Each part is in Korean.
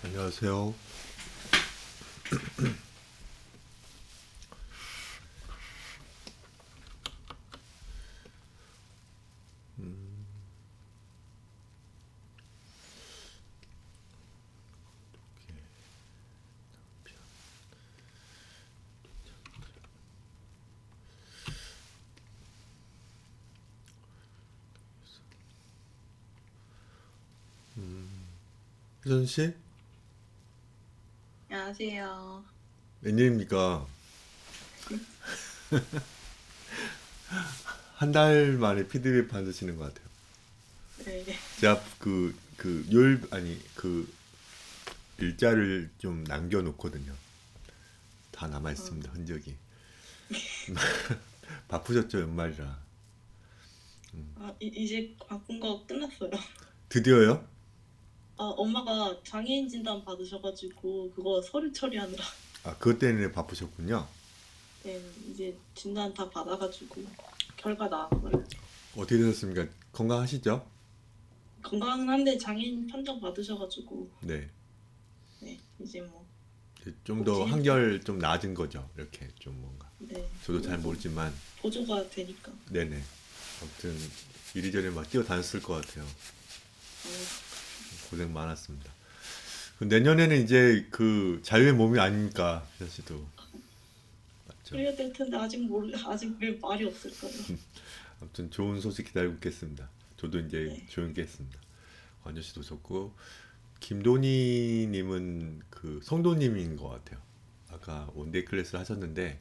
안녕하세요. 혜선 씨, 안녕하세요. 웬일입니까? 한 달 만에 피드백 받으시는 것 같아요. 네. 제가 일자를 좀 남겨놓거든요. 다 남아 어, 있습니다. 흔적이. 바쁘셨죠, 연말이라. 이제 바꾼 거 끝났어요. 드디어요? 엄마가 장애인 진단 받으셔가지고 그거 서류 처리하느라 아, 그것 때문에 바쁘셨군요. 네, 이제 진단 다 받아가지고 결과 나왔어요. 어떻게 되셨습니까? 건강하시죠? 건강은 한데 장애인 판정 받으셔가지고 네. 네, 이제 뭐 좀 더 복지 혜택 한결 좀 나아진 거죠. 이렇게 좀 뭔가. 네, 저도 잘 그래서 모르지만, 보조가 되니까 네네. 아무튼 이리저리 막 뛰어다녔을 것 같아요. 어, 고생 많았습니다. 그 내년에는 이제 그 자유의 몸이 아닙니까, 현 씨도. 맞죠? 그래야 될 텐데 아직 왜 말이 없을까요? 아무튼 좋은 소식 기다리고 있겠습니다. 저도 이제 네. 조용히 했습니다. 관저 씨도 좋고, 김도니 님은 그 성도님인 것 같아요. 아까 원데이 클래스를 하셨는데,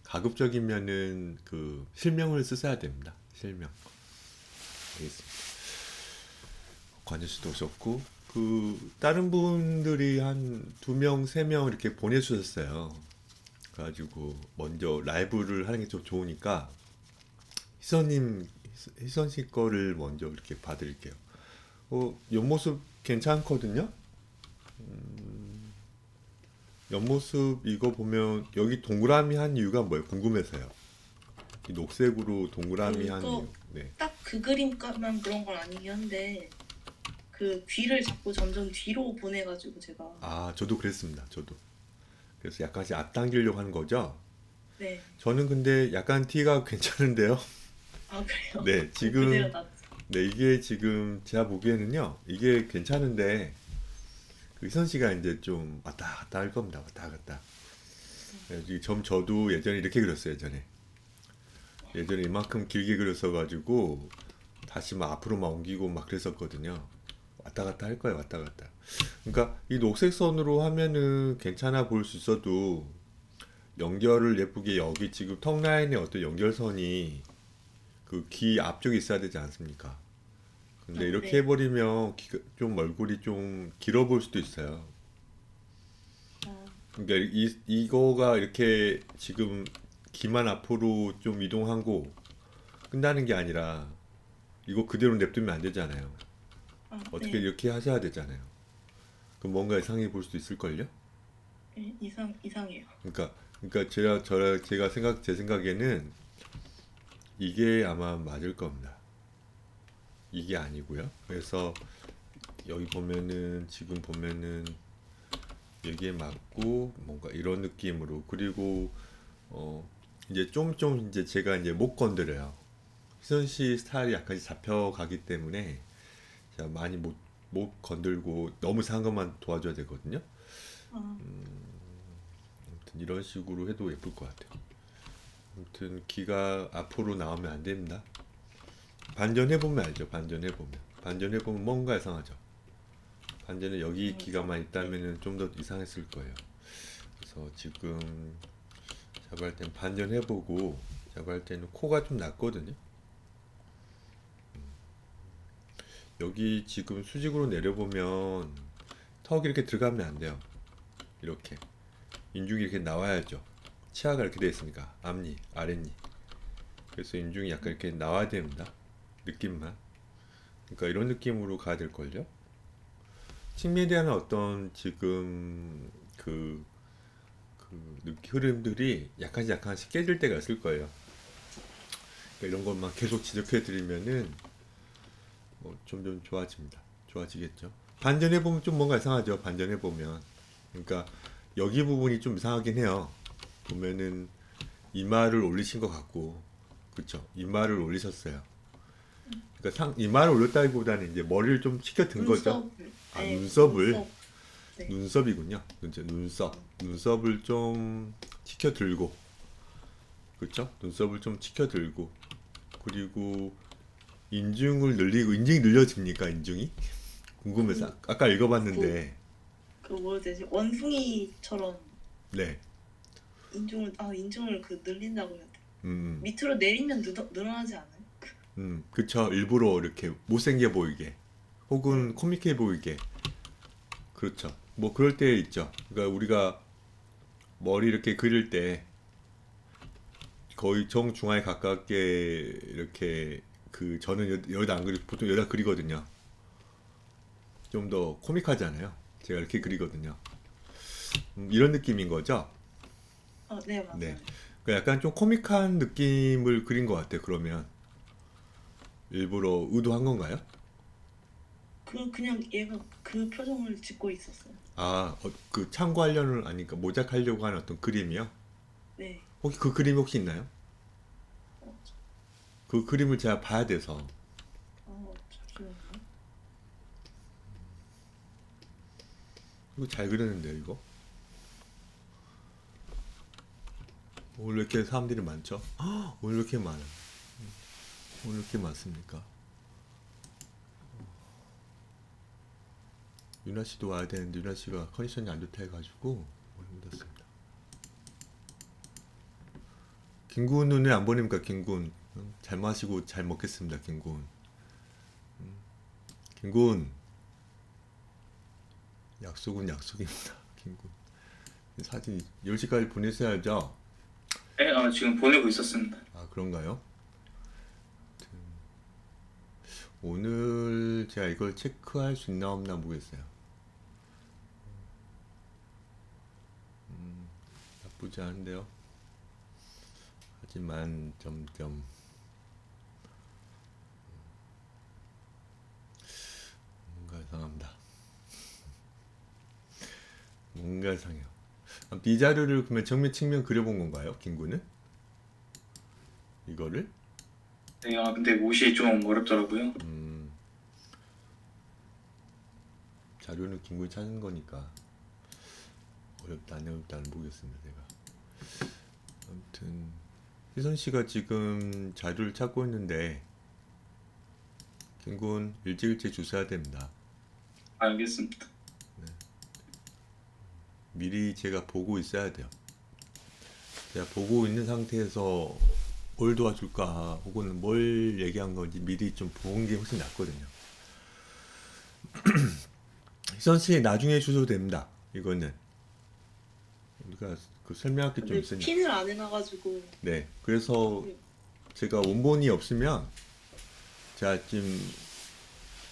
가급적이면은 그 실명을 쓰셔야 됩니다. 실명. 알겠습니다. 관저 씨도 오셨고, 그 다른 분들이 한 두 명, 세 명 이렇게 보내주셨어요. 그래가지고 먼저 라이브를 하는 게 좀 좋으니까 희선님, 희선 씨 거를 먼저 이렇게 봐드릴게요. 옆모습 괜찮거든요? 옆모습 이거 보면 여기 동그라미 한 이유가 뭐예요? 궁금해서요. 이 녹색으로 동그라미 한 이유. 그거 네. 딱 그 그림만 그런 건 아니긴 한데 그 귀를 자꾸 점점 뒤로 보내가지고 제가 아, 저도 그랬습니다. 저도. 그래서 약간씩 앞당기려고 하는 거죠? 네. 저는 근데 약간 티가 괜찮은데요? 아 그래요? 네, 그럼 그대로 지금, 놨죠. 네, 이게 지금 제가 보기에는요, 이게 괜찮은데, 그 희선 씨가 이제 좀 왔다 갔다 할 겁니다. 왔다 갔다. 저도 예전에 이렇게 그렸어요. 예전에 이만큼 길게 그렸어가지고 다시 막 앞으로 막 옮기고 막 그랬었거든요. 왔다 갔다 할 거예요. 왔다 갔다. 그러니까 이 녹색 선으로 하면은 괜찮아 보일 수 있어도 연결을 예쁘게 여기 지금 턱 라인에 어떤 연결선이 그 귀 앞쪽에 있어야 되지 않습니까? 근데 이렇게 네. 해버리면 좀 얼굴이 좀 길어 보일 수도 있어요. 어, 그러니까 이거가 이렇게 지금 귀만 앞으로 좀 이동하고 끝나는 게 아니라 이거 그대로 냅두면 안 되잖아요. 어떻게 네. 이렇게 하셔야 되잖아요. 그럼 뭔가 이상해 볼 수도 있을걸요? 네, 이상해요. 그러니까 제가 제 생각에는 이게 아마 맞을 겁니다. 이게 아니고요. 그래서 여기 보면은 지금 보면은 여기에 맞고 뭔가 이런 느낌으로 그리고 어 이제 좀 이제 제가 이제 못 건드려요. 희선 씨 스타일이 약간 잡혀가기 때문에 제가 많이 못 건들고 너무 상한 것만 도와줘야 되거든요. 어, 아무튼 이런 식으로 해도 예쁠 것 같아요. 아무튼 귀가 앞으로 나오면 안 됩니다. 반전해보면 알죠. 반전해보면 뭔가 이상하죠. 반전에 여기 귀가만 네. 있다면 좀 더 이상했을 거예요. 그래서 지금 작업할 땐 반전해보고 작업할 때는 코가 좀 낮거든요. 여기 지금 수직으로 내려보면 턱이 이렇게 들어가면 안 돼요. 이렇게 인중이 이렇게 나와야죠. 치아가 이렇게 되어 있으니까 앞니, 아랫니. 그래서 인중이 약간 이렇게 나와야 됩니다. 느낌만. 그러니까 이런 느낌으로 가야 될걸요. 칭미에 대한 어떤 지금 흐름들이 약간씩 깨질 때가 있을 거예요. 그러니까 이런 것만 계속 지적해 드리면은 뭐 점점 좋아집니다. 좋아지겠죠. 반전해 보면 좀 뭔가 이상하죠. 반전해 보면. 그러니까 여기 부분이 좀 이상하긴 해요. 보면은 이마를 올리신 것 같고, 그쵸? 이마를 올리셨어요. 그러니까 이마를 올렸다기보다는 이제 머리를 좀 치켜든 거죠. 눈썹을. 아, 네, 눈썹을. 눈썹. 네. 눈썹이군요. 이제 눈썹. 눈썹을 좀 치켜들고, 그쵸? 눈썹을 좀 치켜들고, 그리고 인중을 늘리고, 인중이 늘려집니까? 인중이? 궁금해서. 아까 읽어봤는데, 그 뭐라 해야 되지? 원숭이처럼 네. 인중을 그 늘린다고 해야 돼. 음, 밑으로 내리면 늘어나지 않아요? 그쵸. 일부러 이렇게 못생겨 보이게, 혹은 네. 코믹해 보이게. 그렇죠. 뭐 그럴 때 있죠. 그러니까 우리가 머리 이렇게 그릴 때 거의 정중앙에 가깝게 이렇게 저는 여기다 안 그리고 보통 여기다 그리거든요. 좀 더 코믹하잖아요. 제가 이렇게 그리거든요. 이런 느낌인 거죠. 네, 맞아요. 네. 그러니까 약간 좀 코믹한 느낌을 그린 것 같아요. 그러면 일부러 의도한 건가요? 그냥 얘가 그 표정을 짓고 있었어요. 아, 그 참고하려는 아니까 모작하려고 하는 어떤 그림이요? 네. 혹시 그 그림이 혹시 있나요? 어, 그 그림을 제가 봐야 돼서. 잠시만요. 이거 잘 그렸는데요, 이거? 오늘 왜 이렇게 사람들이 많죠? 헉, 오늘 왜 이렇게 많아? 오늘 왜 이렇게 많습니까? 유나 씨도 와야 되는데 유나 씨가 컨디션이 안 좋다 해가지고 오늘 못왔습니다. 김구은 왜 안 보냅니까, 김구은? 잘 마시고 잘 먹겠습니다, 김구은. 김구은 약속은 약속입니다, 김구은. 사진 10시까지 보내셔야죠. 네, 지금 보내고 있었습니다. 아, 그런가요? 오늘 제가 이걸 체크할 수 있나 없나 모르겠어요. 나쁘지 않은데요. 하지만 점점 뭔가 이상합니다. 뭔가 이상해요. 아무튼 이 자료를 그러면 정면 측면 그려본 건가요, 김구는? 이거를? 네, 근데 옷이 좀 어렵더라고요. 자료는 김구이 찾는 거니까 어렵다 안 어렵다는 모르겠습니다, 제가. 아무튼 희선 씨가 지금 자료를 찾고 있는데 김군 일찍 주셔야 됩니다. 알겠습니다. 미리 제가 보고 있어야 돼요. 제가 보고 있는 상태에서 뭘 도와줄까 혹은 뭘 얘기한 건지 미리 좀 보는 게 훨씬 낫거든요. 희선 씨 나중에 주셔도 됩니다. 이거는 우리가 그 설명할 게 좀 근데 있으니까. 핀을 안 해놔가지고. 네, 그래서 제가 원본이 없으면 제가 지금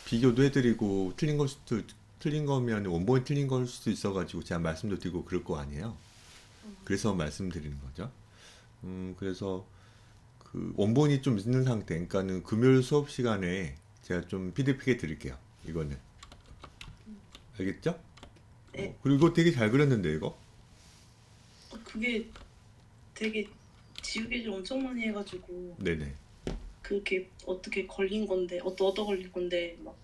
비교도 해드리고 틀린 거면 원본이 틀린 걸 수도 있어가지고 제가 말씀도 드리고 그럴 거 아니에요. 그래서 말씀드리는 거죠. 그래서 그 원본이 좀 있는 상태, 그러니까는 금요일 수업 시간에 제가 좀 피드백해 드릴게요. 이거는 알겠죠? 네. 그리고 이거 되게 잘 그렸는데 이거? 그게 되게 지우개질 엄청 많이 해가지고 네네. 그게 어떻게 걸린 건데 얻어 걸린 건데 막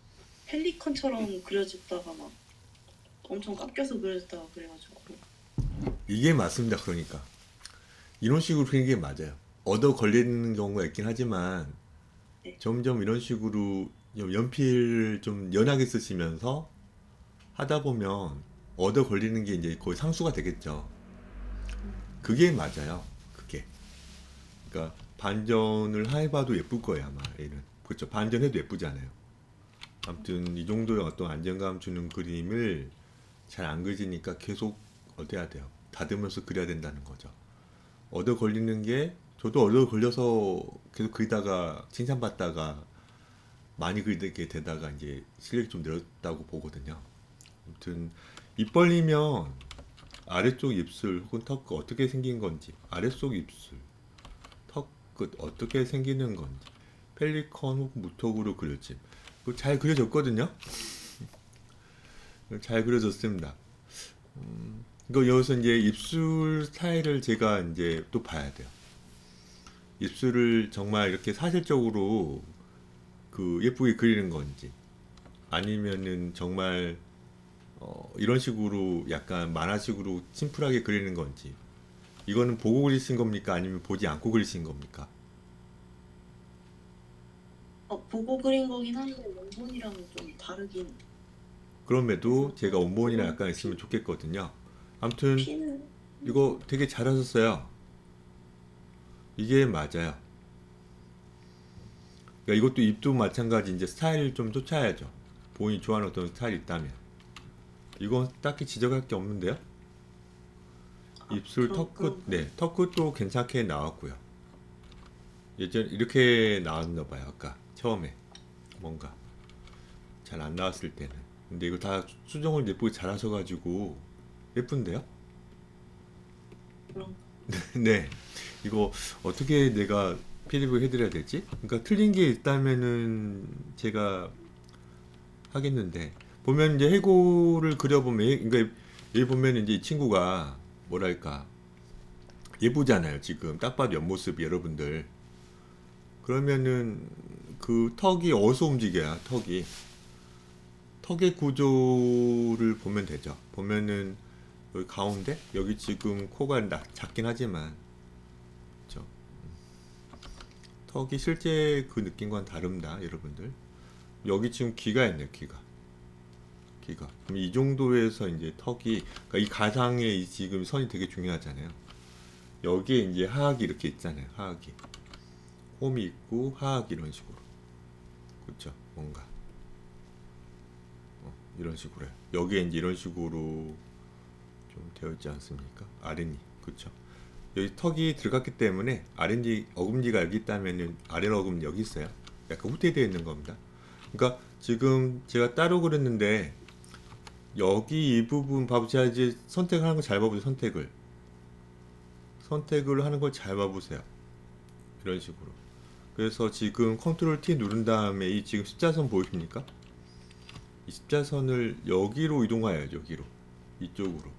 펠리컨처럼 그려졌다가 막 엄청 깎여서 그려졌다가 그래가지고. 이게 맞습니다. 그러니까 이런 식으로 그리는 게 맞아요. 얻어 걸리는 경우가 있긴 하지만 네. 점점 이런 식으로 연필을 좀 연하게 쓰시면서 하다 보면 얻어 걸리는 게 이제 거의 상수가 되겠죠. 그게 맞아요. 그게. 그러니까 반전을 해봐도 예쁠 거예요 아마 얘는. 그렇죠. 반전해도 예쁘잖아요. 아무튼 이 정도의 어떤 안정감 주는 그림을 잘 안 그리니까 계속 얻어야 돼요. 다듬으면서 그려야 된다는 거죠. 얻어 걸리는 게 저도 얻어 걸려서 계속 그리다가 칭찬받다가 많이 그리게 되다가 이제 실력이 좀 늘었다고 보거든요. 아무튼 입 벌리면 아래쪽 입술 혹은 턱끝 어떻게 생긴 건지, 아래쪽 입술, 턱끝 어떻게 생기는 건지, 펠리컨 혹은 무턱으로 그려짐. 그거 잘 그려졌거든요. 잘 그려졌는데, 그 잘 그려진 걸 좀 보여드릴게요. 이거는. 네. 자, 보고 있는 상태에서 뭘 도와줄까 혹은 뭘 얘기한 건지 미리 좀 보고 있어야 돼요. 잘 그려졌습니다. 이거 여기서 이제 입술 스타일을 제가 이제 또 봐야 돼요. 입술을 정말 이렇게 사실적으로 그 예쁘게 그리는 건지 아니면은 정말 이런 식으로 약간 만화식으로 심플하게 그리는 건지 이거는 보고 그리신 겁니까? 아니면 보지 않고 그리신 겁니까? 보고 그린 거긴 한데 원본이랑은 좀 다르긴. 그럼에도 제가 원본이랑 약간 있으면 좋겠거든요. 아무튼 피는 이거 되게 잘하셨어요. 이게 맞아요. 그러니까 이것도 입도 마찬가지 이제 스타일을 좀 쫓아야죠. 본인이 좋아하는 어떤 스타일이 있다면. 이건 딱히 지적할 게 없는데요. 입술 턱끝, 네, 턱끝도 괜찮게 나왔고요. 예전 이렇게 나왔나 봐요. 아까 처음에 뭔가 잘 안 나왔을 때는. 근데 이거 다 수정을 예쁘게 잘 하셔가지고 예쁜데요? 그런 네. 이거 어떻게 내가 피드백 해드려야 되지? 그러니까 틀린 게 있다면은 제가 하겠는데 보면 이제 해고를 그려보면 그러니까 여기 보면 이제 이 친구가 뭐랄까 예쁘잖아요. 지금 딱 봐도 옆모습이 여러분들. 그러면은 그 턱이 어디서 움직여야 턱의 구조를 보면 되죠. 보면은 여기 가운데 여기 지금 코가 작긴 하지만 그렇죠? 턱이 실제 그 느낌과는 다릅니다, 여러분들. 여기 지금 귀가 있네요, 귀가. 그럼 이 정도에서 이제 턱이 그러니까 이 가상의 이 지금 선이 되게 중요하잖아요. 여기에 이제 하악이 이렇게 있잖아요, 하악이. 홈이 있고 하악이 이런 식으로. 그렇죠? 뭔가 이런 식으로요. 여기에 이제 이런 식으로 좀 되어 있지 않습니까? 아랫니, 그렇죠? 여기 턱이 들어갔기 때문에 아랫니 어금니가 여기 있다면은 아랫 어금니 여기 있어요. 약간 후퇴되어 있는 겁니다. 그러니까 지금 제가 따로 그렸는데 여기 이 부분 봐보세요. 이제 선택을 하는 거 잘 봐보세요. 선택을 하는 걸 잘 봐보세요. 이런 식으로. 그래서 지금 컨트롤 T 누른 다음에 이 지금 십자선 보이십니까? 이 십자선을 여기로 이동해야죠. 여기로. 이쪽으로.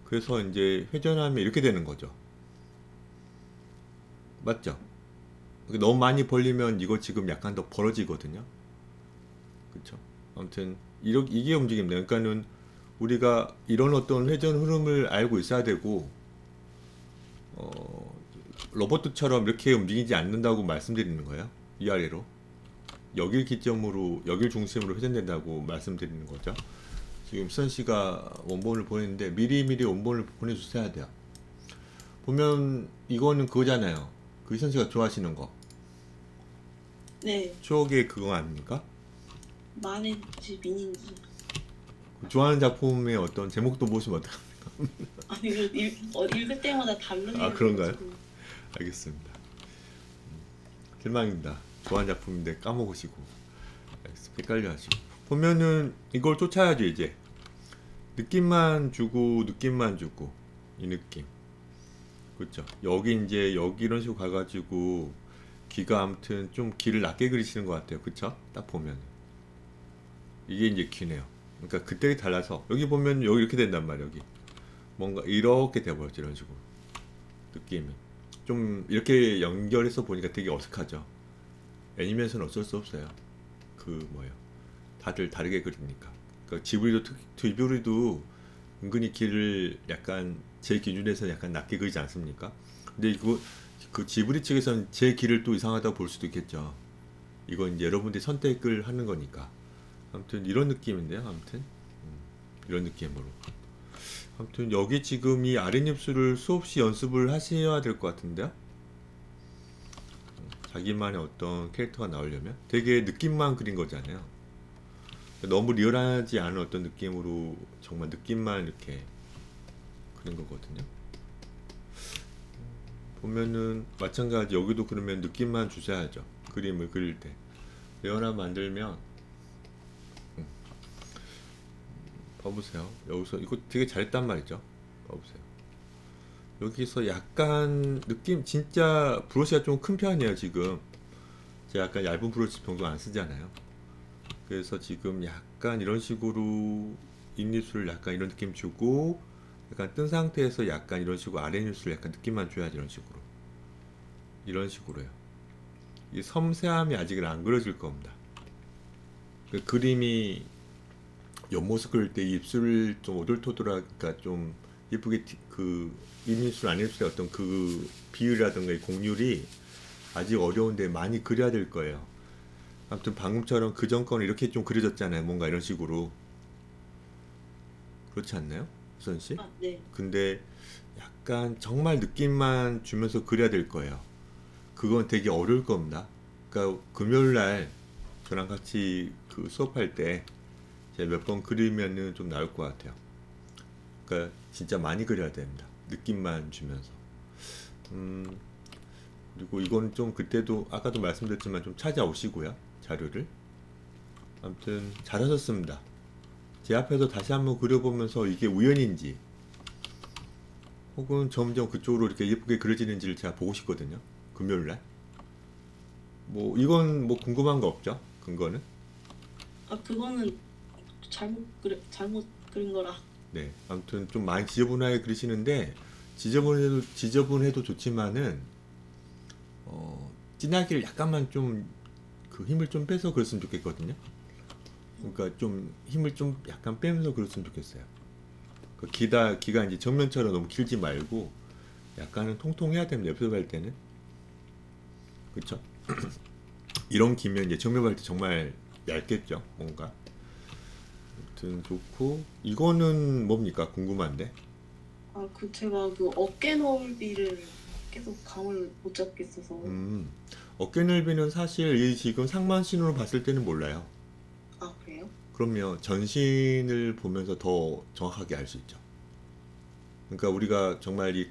그래서 이제 회전하면 이렇게 되는 거죠. 맞죠? 너무 많이 벌리면 이거 지금 약간 더 벌어지거든요. 그쵸? 아무튼 이게 움직입니다. 그러니까는 우리가 이런 어떤 회전 흐름을 알고 있어야 되고 로봇처럼 이렇게 움직이지 않는다고 말씀드리는 거예요. 위아래로 여길 기점으로 여길 중심으로 회전된다고 말씀드리는 거죠. 지금 수선 씨가 원본을 보냈는데 미리미리 원본을 보내주셔야 돼요. 보면 이거는 그거잖아요. 그 수선 씨가 좋아하시는 거. 네, 추억의 그거 아닙니까? 만인지 민인지. 좋아하는 작품의 어떤 제목도 보시면 어떡합니까? 아니 읽을 때마다 다른 아, 그런가요? 가지고. 알겠습니다. 실망입니다. 좋아하는 작품인데 까먹으시고 알겠습니다. 헷갈려 하시고 보면은 이걸 쫓아야죠. 이제 느낌만 주고 이 느낌 그렇죠. 여기 이제 여기 이런 식으로 가가지고 귀가 아무튼 좀 귀를 낮게 그리시는 것 같아요. 그쵸? 딱 보면 이게 이제 귀네요. 그러니까 그때 달라서 여기 보면 여기 이렇게 된단 말이에요. 여기 뭔가 이렇게 돼버렸죠. 이런 식으로 느낌이 좀 이렇게 연결해서 보니까 되게 어색하죠. 애니메이션은 어쩔 수 없어요. 그 뭐예요? 다들 다르게 그리니까. 그러니까 지브리도 은근히 귀를 약간 제 기준에서 약간 낮게 그리지 않습니까? 근데 그 지브리 측에서는 제 귀를 또 이상하다고 볼 수도 있겠죠. 이건 이제 여러분들이 선택을 하는 거니까. 아무튼 이런 느낌인데요. 아무튼 이런 느낌으로. 아무튼 여기 지금 이 아랫입술을 수없이 연습을 하셔야 될 것 같은데요. 자기만의 어떤 캐릭터가 나오려면 되게 느낌만 그린 거잖아요. 너무 리얼하지 않은 어떤 느낌으로 정말 느낌만 이렇게 그린 거거든요. 보면은 마찬가지 여기도 그러면 느낌만 주셔야죠. 그림을 그릴 때 레오나 만들면 봐보세요. 여기서 이거 되게 잘했단 말이죠. 봐보세요. 여기서 약간 느낌 진짜 브러쉬가 좀 큰 편이에요. 지금 제가 약간 얇은 브러쉬 정도 안 쓰잖아요. 그래서 지금 약간 이런 식으로 윗입술을 약간 이런 느낌 주고 약간 뜬 상태에서 약간 이런 식으로 아랫입술 약간 느낌만 줘야지 이런 식으로요. 이 섬세함이 아직은 안 그려질 겁니다. 그 그림이 옆모습 그릴 때 입술을 좀 오돌토돌하니까 좀 예쁘게 그 윗입술 안입술의 어떤 그 비율이라든가 이 곡률이 아직 어려운데 많이 그려야 될 거예요. 아무튼 방금처럼 그 전 거는 이렇게 좀 그려졌잖아요. 뭔가 이런 식으로. 그렇지 않나요? 수선 씨? 아, 네. 근데 약간 정말 느낌만 주면서 그려야 될 거예요. 그건 되게 어려울 겁니다. 그러니까 금요일 날 저랑 같이 그 수업할 때 제가 몇 번 그리면은 좀 나올 것 같아요. 그러니까 진짜 많이 그려야 됩니다. 느낌만 주면서. 그리고 이건 좀 그때도 아까도 말씀드렸지만 좀 찾아오시고요. 자료를. 아무튼 잘하셨습니다. 제 앞에서 다시 한번 그려보면서 이게 우연인지 혹은 점점 그쪽으로 이렇게 예쁘게 그려지는지를 제가 보고 싶거든요. 금요일 날. 뭐 이건 뭐 궁금한 거 없죠? 근거는? 아, 그거는 잘못 그린 거라. 네. 아무튼 좀 많이 지저분하게 그리시는데 지저분해도 좋지만은 진하기를 약간만 좀 그 힘을 좀 빼서 그렸으면 좋겠거든요. 그러니까 좀 힘을 좀 약간 빼면서 그렸으면 좋겠어요. 그 기가 이제 정면처럼 너무 길지 말고 약간은 통통해야 됩니다. 옆에서 볼 때는. 그쵸? 이런 기면 이제 정면 볼 때 정말 얇겠죠. 뭔가. 아무튼 좋고 이거는 뭡니까? 궁금한데. 아, 제가 그 어깨 넓이를 계속 감을 못 잡겠어서. 어깨 넓이는 사실 이 지금 상반신으로 봤을 때는 몰라요. 아, 그래요? 그러면 전신을 보면서 더 정확하게 알 수 있죠. 그러니까 우리가 정말 이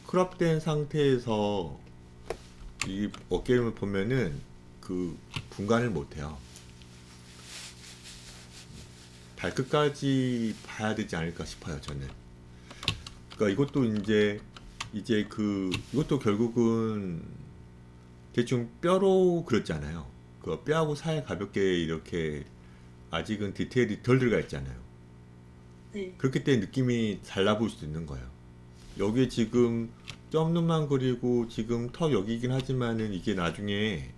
크롭된 상태에서 이 어깨를 보면은 그 분간을 못 해요. 발끝까지 봐야 되지 않을까 싶어요, 저는. 그러니까 이것도 이것도 결국은 대충 뼈로 그렸잖아요. 그 뼈하고 살 가볍게 이렇게 아직은 디테일이 덜 들어가 있잖아요. 네. 그렇기 때문에 느낌이 달라 보일 수도 있는 거예요. 여기 지금 점눈만 그리고 지금 턱 여기긴 하지만은 이게 나중에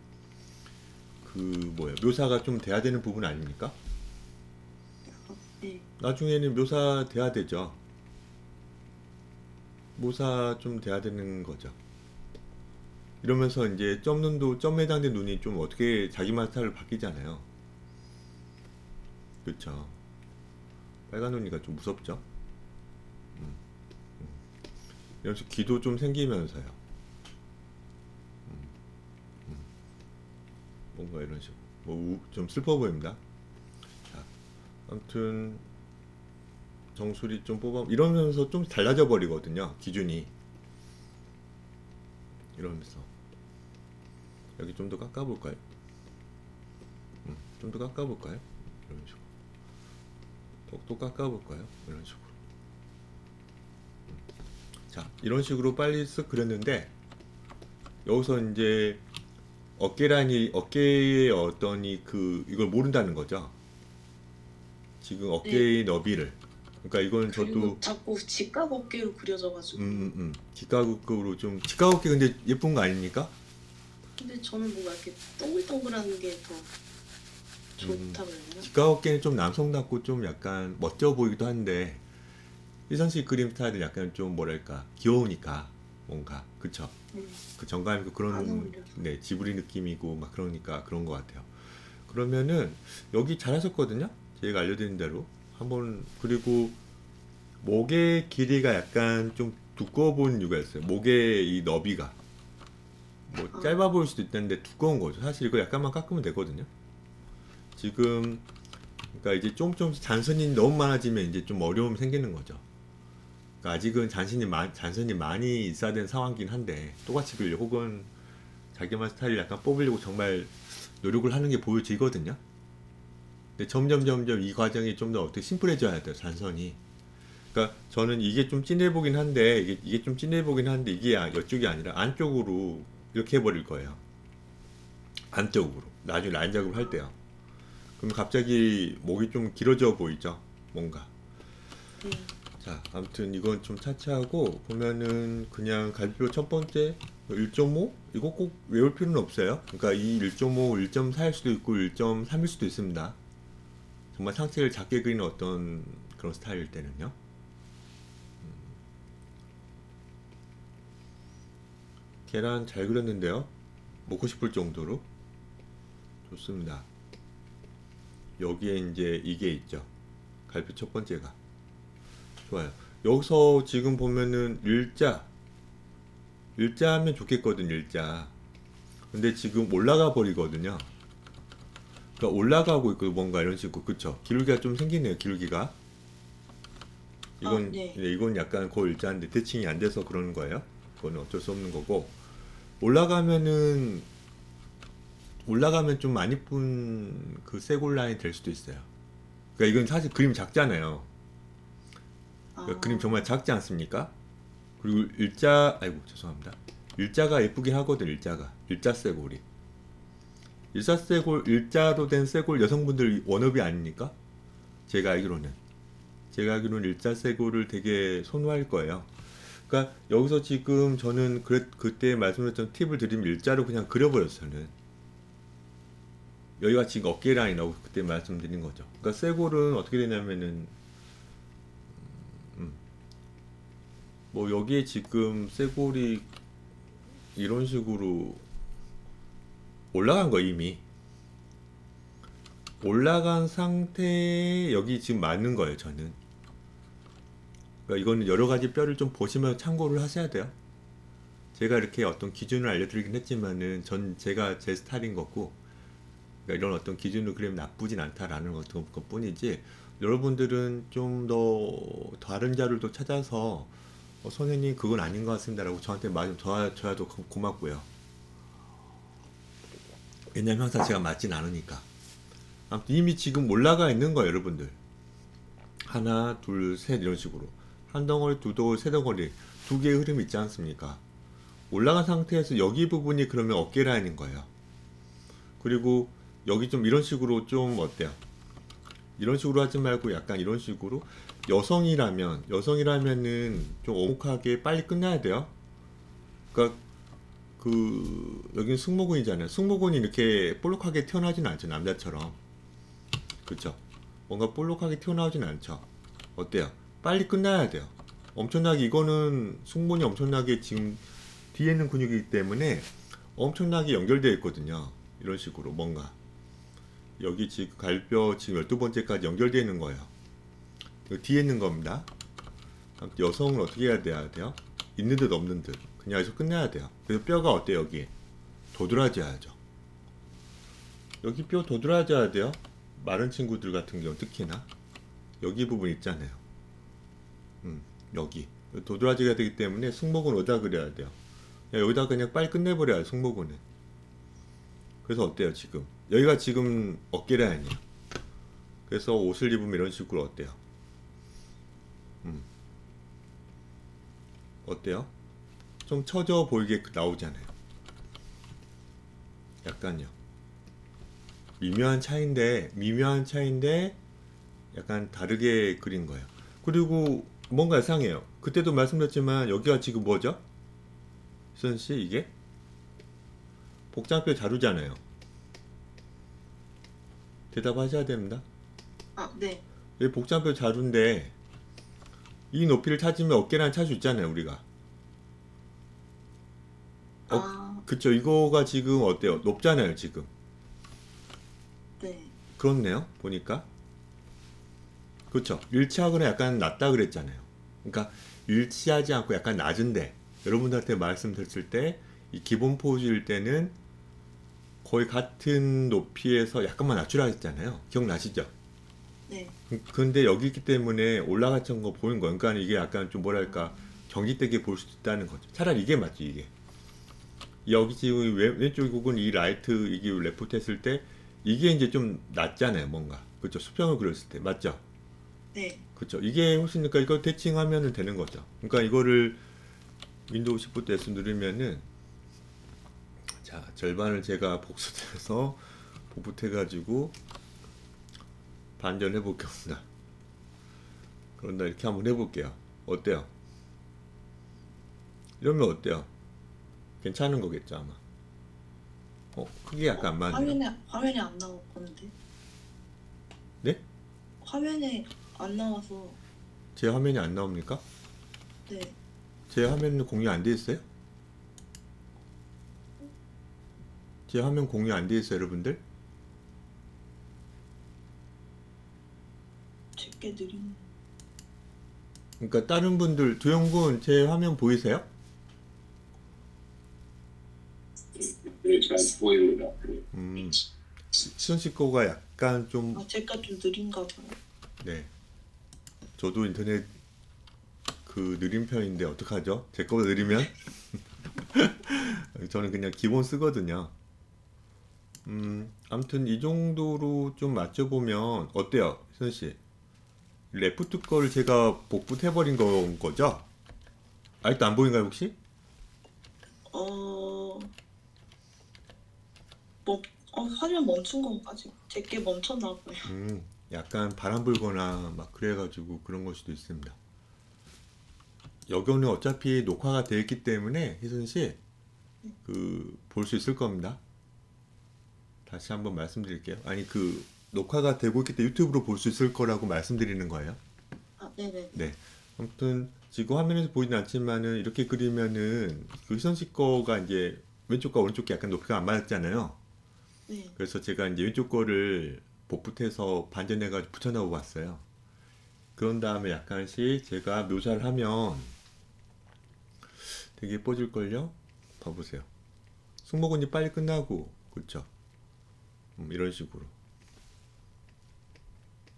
묘사가 좀 돼야 되는 부분 아닙니까? 아, 네. 나중에는 묘사 돼야 되죠. 묘사 좀 돼야 되는 거죠. 이러면서 이제 점에 해당된 눈이 좀 어떻게 자기만 스타일로 바뀌잖아요. 그렇죠. 빨간 눈이가 좀 무섭죠. 이러면서 기도 좀 생기면서요. 뭔가 이런 식으로 좀 슬퍼 보입니다. 자, 아무튼 정수리 좀 뽑아 이러면서 좀 달라져 버리거든요. 기준이 이러면서 여기 좀 더 깎아볼까요? 좀 더 깎아볼까요? 이런 식으로 턱도 깎아볼까요? 이런 식으로. 자, 이런 식으로 빨리 쓱 그렸는데 여기서 이제 어깨의 어떤 이걸 모른다는 거죠. 지금 어깨의 너비를. 그러니까 이건 그리고 저도 자꾸 직각 어깨로 그려져가지고. 직각으로 좀 직각 어깨 근데 예쁜 거 아닙니까? 근데 저는 뭔가 이렇게 동글동글한 게 더 좋다 그래야 되나? 직각 어깨는 좀 남성답고 좀 약간 멋져 보이기도 한데 희선씨 그림 스타일은 약간 좀 뭐랄까 귀여우니까 뭔가 그쵸? 그 정감 있고 안 그런 어울려서. 네 지브리 느낌이고 막 그러니까 그런 것 같아요. 그러면은 여기 잘하셨거든요. 제가 알려드린 대로 한번 그리고 목의 길이가 약간 좀 두꺼워 보이는 이유가 있어요. 목의 이 너비가 뭐 아. 짧아 보일 수도 있다는데 두꺼운 거죠. 사실 이거 약간만 깎으면 되거든요. 지금 그러니까 이제 좀 잔선이 너무 많아지면 이제 좀 어려움이 생기는 거죠. 그러니까 아직은 잔선이 많이 있어야 되는 상황이긴 한데 똑같이 그리려고 혹은 자기만 스타일을 약간 뽑으려고 정말 노력을 하는 게 보여지거든요. 근데 점점 이 과정이 좀 더 어떻게 심플해져야 돼요. 잔선이. 그러니까 저는 이게 좀 진해 보긴 한데 이게 좀 진해 보긴 한데 이게 이쪽이 아니라 안쪽으로 이렇게 해버릴 거예요. 안쪽으로 나중에 라인 작업을 할 때요. 그럼 갑자기 목이 좀 길어져 보이죠? 뭔가. 네. 자, 아무튼 이건 좀 차치하고 보면은 그냥 갈비뼈 첫 번째 1.5? 이거 꼭 외울 필요는 없어요. 그러니까 이 1.5, 1.4일 수도 있고 1.3일 수도 있습니다. 정말 상체를 작게 그리는 어떤 그런 스타일일 때는요. 계란 잘 그렸는데요. 먹고 싶을 정도로 좋습니다. 여기에 이제 이게 있죠. 갈비 첫 번째가 좋아요. 여기서 지금 보면은 일자 하면 좋겠거든, 일자. 근데 지금 올라가 버리거든요. 그러니까 올라가고 있고 뭔가 이런 식으로. 그쵸? 기울기가 좀 생기네요, 기울기가. 이건 네. 이건 약간 거의 일자인데 대칭이 안 돼서 그러는 거예요. 그거는 어쩔 수 없는 거고. 올라가면 좀 많이 쁜 그 쇄골 라인 될 수도 있어요. 그러니까 이건 사실 그림 작잖아요. 그러니까 그림 정말 작지 않습니까? 그리고 아이고 죄송합니다. 일자가 예쁘긴 하거든, 일자 쇄골이. 일자로 된 쇄골 여성분들 워너비 아닙니까? 제가 알기로는 일자 쇄골을 되게 선호할 거예요. 그러니까 여기서 지금 저는 그때 말씀드렸던 팁을 드리면 일자로 그냥 그려버렸어요. 저는. 여기가 지금 어깨 라인이라고 그때 말씀드린 거죠. 그러니까 쇄골은 어떻게 되냐면은 뭐 여기에 지금 쇄골이 이런 식으로 올라간 거 이미 올라간 상태에 여기 지금 맞는 거예요. 저는. 그러니까 이거는 여러 가지 뼈를 좀 보시면 참고를 하셔야 돼요. 제가 이렇게 어떤 기준을 알려드리긴 했지만은 제가 제 스타일인 거고, 그러니까 이런 어떤 기준으로 그리면 나쁘진 않다라는 것 뿐이지, 여러분들은 좀 더 다른 자료도 찾아서 선생님 그건 아닌 것 같습니다라고 저한테 말 좀 줘야도 고맙고요. 왜냐면 항상 제가 맞진 않으니까. 아무튼 이미 지금 올라가 있는 거예요, 여러분들. 하나, 둘, 셋 이런 식으로 한 덩어리, 두 덩어리, 세 덩어리 두 개의 흐름이 있지 않습니까? 올라간 상태에서 여기 부분이 그러면 어깨 라인인 거예요. 그리고 여기 좀 이런 식으로 좀 어때요? 이런 식으로 하지 말고 약간 이런 식으로 여성이라면은 좀 오목하게 빨리 끝나야 돼요. 그러니까 여긴 승모근이잖아요. 승모근이 이렇게 볼록하게 튀어나오진 않죠, 남자처럼. 그쵸? 뭔가 볼록하게 튀어나오진 않죠. 어때요? 빨리 끝나야 돼요. 엄청나게 이거는 승모근이 엄청나게 지금 뒤에 있는 근육이기 때문에 엄청나게 연결되어 있거든요. 이런 식으로 뭔가 여기 지금 갈비뼈 지금 12번째까지 연결되어 있는 거예요. 여기 뒤에 있는 겁니다. 여성은 어떻게 해야 돼요? 있는 듯 없는 듯 그냥 여기서 끝내야 돼요. 그래서 뼈가 어때요? 여기 도드라져야죠. 여기 뼈 도드라져야 돼요. 마른 친구들 같은 경우 특히나 여기 부분 있잖아요. 여기 도드라지게 되기 때문에 승모근 어디다 그려야 돼요. 여기다 그냥 빨리 끝내버려요, 승모근은. 그래서 어때요, 지금? 여기가 지금 어깨 라인이에요. 그래서 옷을 입으면 이런 식으로 어때요? 어때요? 좀 처져 보이게 나오잖아요. 약간요. 미묘한 차이인데 약간 다르게 그린 거예요. 그리고 뭔가 이상해요. 그때도 말씀드렸지만 여기가 지금 뭐죠? 수현씨, 이게? 복장뼈 자루잖아요. 대답하셔야 됩니다. 네. 여기 복장뼈 자루인데 이 높이를 찾으면 어깨라인 찾을 수 있잖아요, 우리가. 그쵸. 이거가 지금 어때요? 높잖아요, 지금. 네. 그렇네요, 보니까. 그쵸. 일치하거나 약간 낮다 그랬잖아요. 그러니까 일치하지 않고 약간 낮은데, 여러분들한테 말씀드렸을 때 이 기본 포즈일 때는 거의 같은 높이에서 약간만 낮추라 했잖아요. 기억나시죠? 네. 근데 여기 있기 때문에 올라갔던 거 보인 거예요. 그러니까 이게 약간 좀 뭐랄까 경직되게 볼 수도 있다는 거죠. 차라리 이게 맞지, 이게. 여기 지금 왼쪽 부분 이 라이트 이게 레프트 했을 때 이게 이제 좀 낮잖아요, 뭔가. 그렇죠? 수평을 그렸을 때 맞죠? 네. 그렇죠? 이게 훨씬니까 이거 대칭하면은 되는 거죠. 그러니까 이거를 윈도우 Shift S 누르면은 자, 절반을 제가 복사해서 복붙해가지고 반전해 볼 겁니다. 그런다 이렇게 한번 해볼게요. 어때요? 이러면 어때요? 괜찮은 거겠죠 아마. 크게 약간 안 맞네요. 화면에 안 나왔는데. 네? 화면에 안 나와서. 제 화면이 안 나옵니까? 네. 제 화면은 공유 안 돼 있어요? 제 화면 공유 안 돼 있어요, 여러분들? 제게 느린. 그러니까 다른 분들, 두영군 제 화면 보이세요? 네, 잘 보입니다. 시선 씨 거가 약간 좀, 제가 좀 느린가 봐요. 네. 저도 인터넷 그 느린 편인데 어떡하죠? 제 거보다 느리면? 저는 그냥 기본 쓰거든요. 아무튼 이 정도로 좀 맞춰보면 어때요, 시선 씨? 레프트 거를 제가 복붙해버린 거죠? 아직도 안 보인가요, 혹시? 화면 멈춘 건가지? 제게 멈췄나 봐요. 약간 바람 불거나 막 그래가지고 그런 걸 수도 있습니다. 여기는 어차피 녹화가 되어 있기 때문에 희선 씨, 볼 수 있을 겁니다. 다시 한번 말씀드릴게요. 아니, 녹화가 되고 있기 때문에 유튜브로 볼 수 있을 거라고 말씀드리는 거예요. 네네. 네. 아무튼 지금 화면에서 보이진 않지만은 이렇게 그리면은 그 희선 씨 거가 이제 왼쪽과 오른쪽이 약간 높이가 안 맞았잖아요. 네. 그래서 제가 이제 왼쪽 거를 복붙해서 반전해가지고 붙여넣어 봤어요. 그런 다음에 약간씩 제가 묘사를 하면 되게 예뻐질걸요? 봐보세요. 승모근이 빨리 끝나고, 그쵸? 이런 식으로.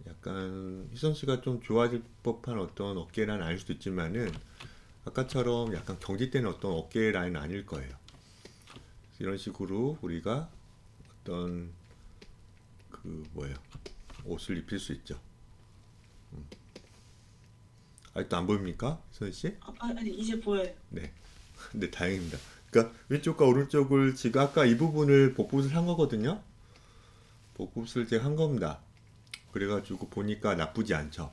약간 희선 씨가 좀 좋아질 법한 어떤 어깨 라인 아닐 수도 있지만은 아까처럼 약간 경직되는 어떤 어깨 라인은 아닐 거예요. 이런 식으로 우리가 어떤 옷을 입힐 수 있죠. 아직도 안 보입니까, 희선 씨? 아니 이제 보여요. 네. 네, 다행입니다. 그러니까 왼쪽과 오른쪽을 지금 아까 이 부분을 복붙을 한 거거든요. 복붙을 제가 한 겁니다. 그래가지고 보니까 나쁘지 않죠.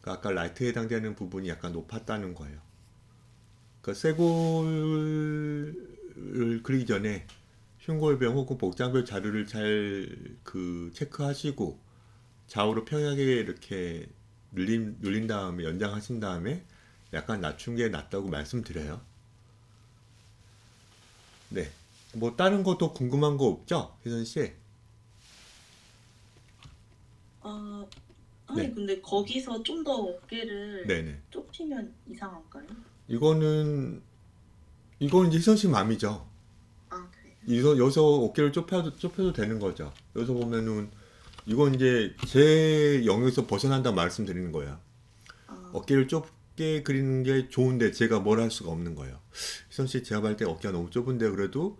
그러니까 아까 라이트에 해당되는 부분이 약간 높았다는 거예요. 그러니까 쇄골을 그리기 전에 흉골병 혹은 복장별 자료를 잘 체크하시고 좌우로 평행하게 이렇게 눌린 다음에 연장하신 다음에 약간 낮춘 게 낫다고 말씀드려요. 네. 뭐 다른 것도 궁금한 거 없죠? 혜선 씨? 아니 네. 근데 거기서 좀 더 어깨를 네네. 좁히면 이상할까요? 이거는 이제 혜선 씨 맘이죠. 그래. 여기서 어깨를 좁혀도 되는 거죠. 여기서 보면은 이건 이제 제 영역에서 벗어난다 말씀드리는 거예요. 어깨를 좁게 그리는 게 좋은데 제가 뭘 할 수가 없는 거예요. 희선 씨 제가 봤을 때 어깨가 너무 좁은데 그래도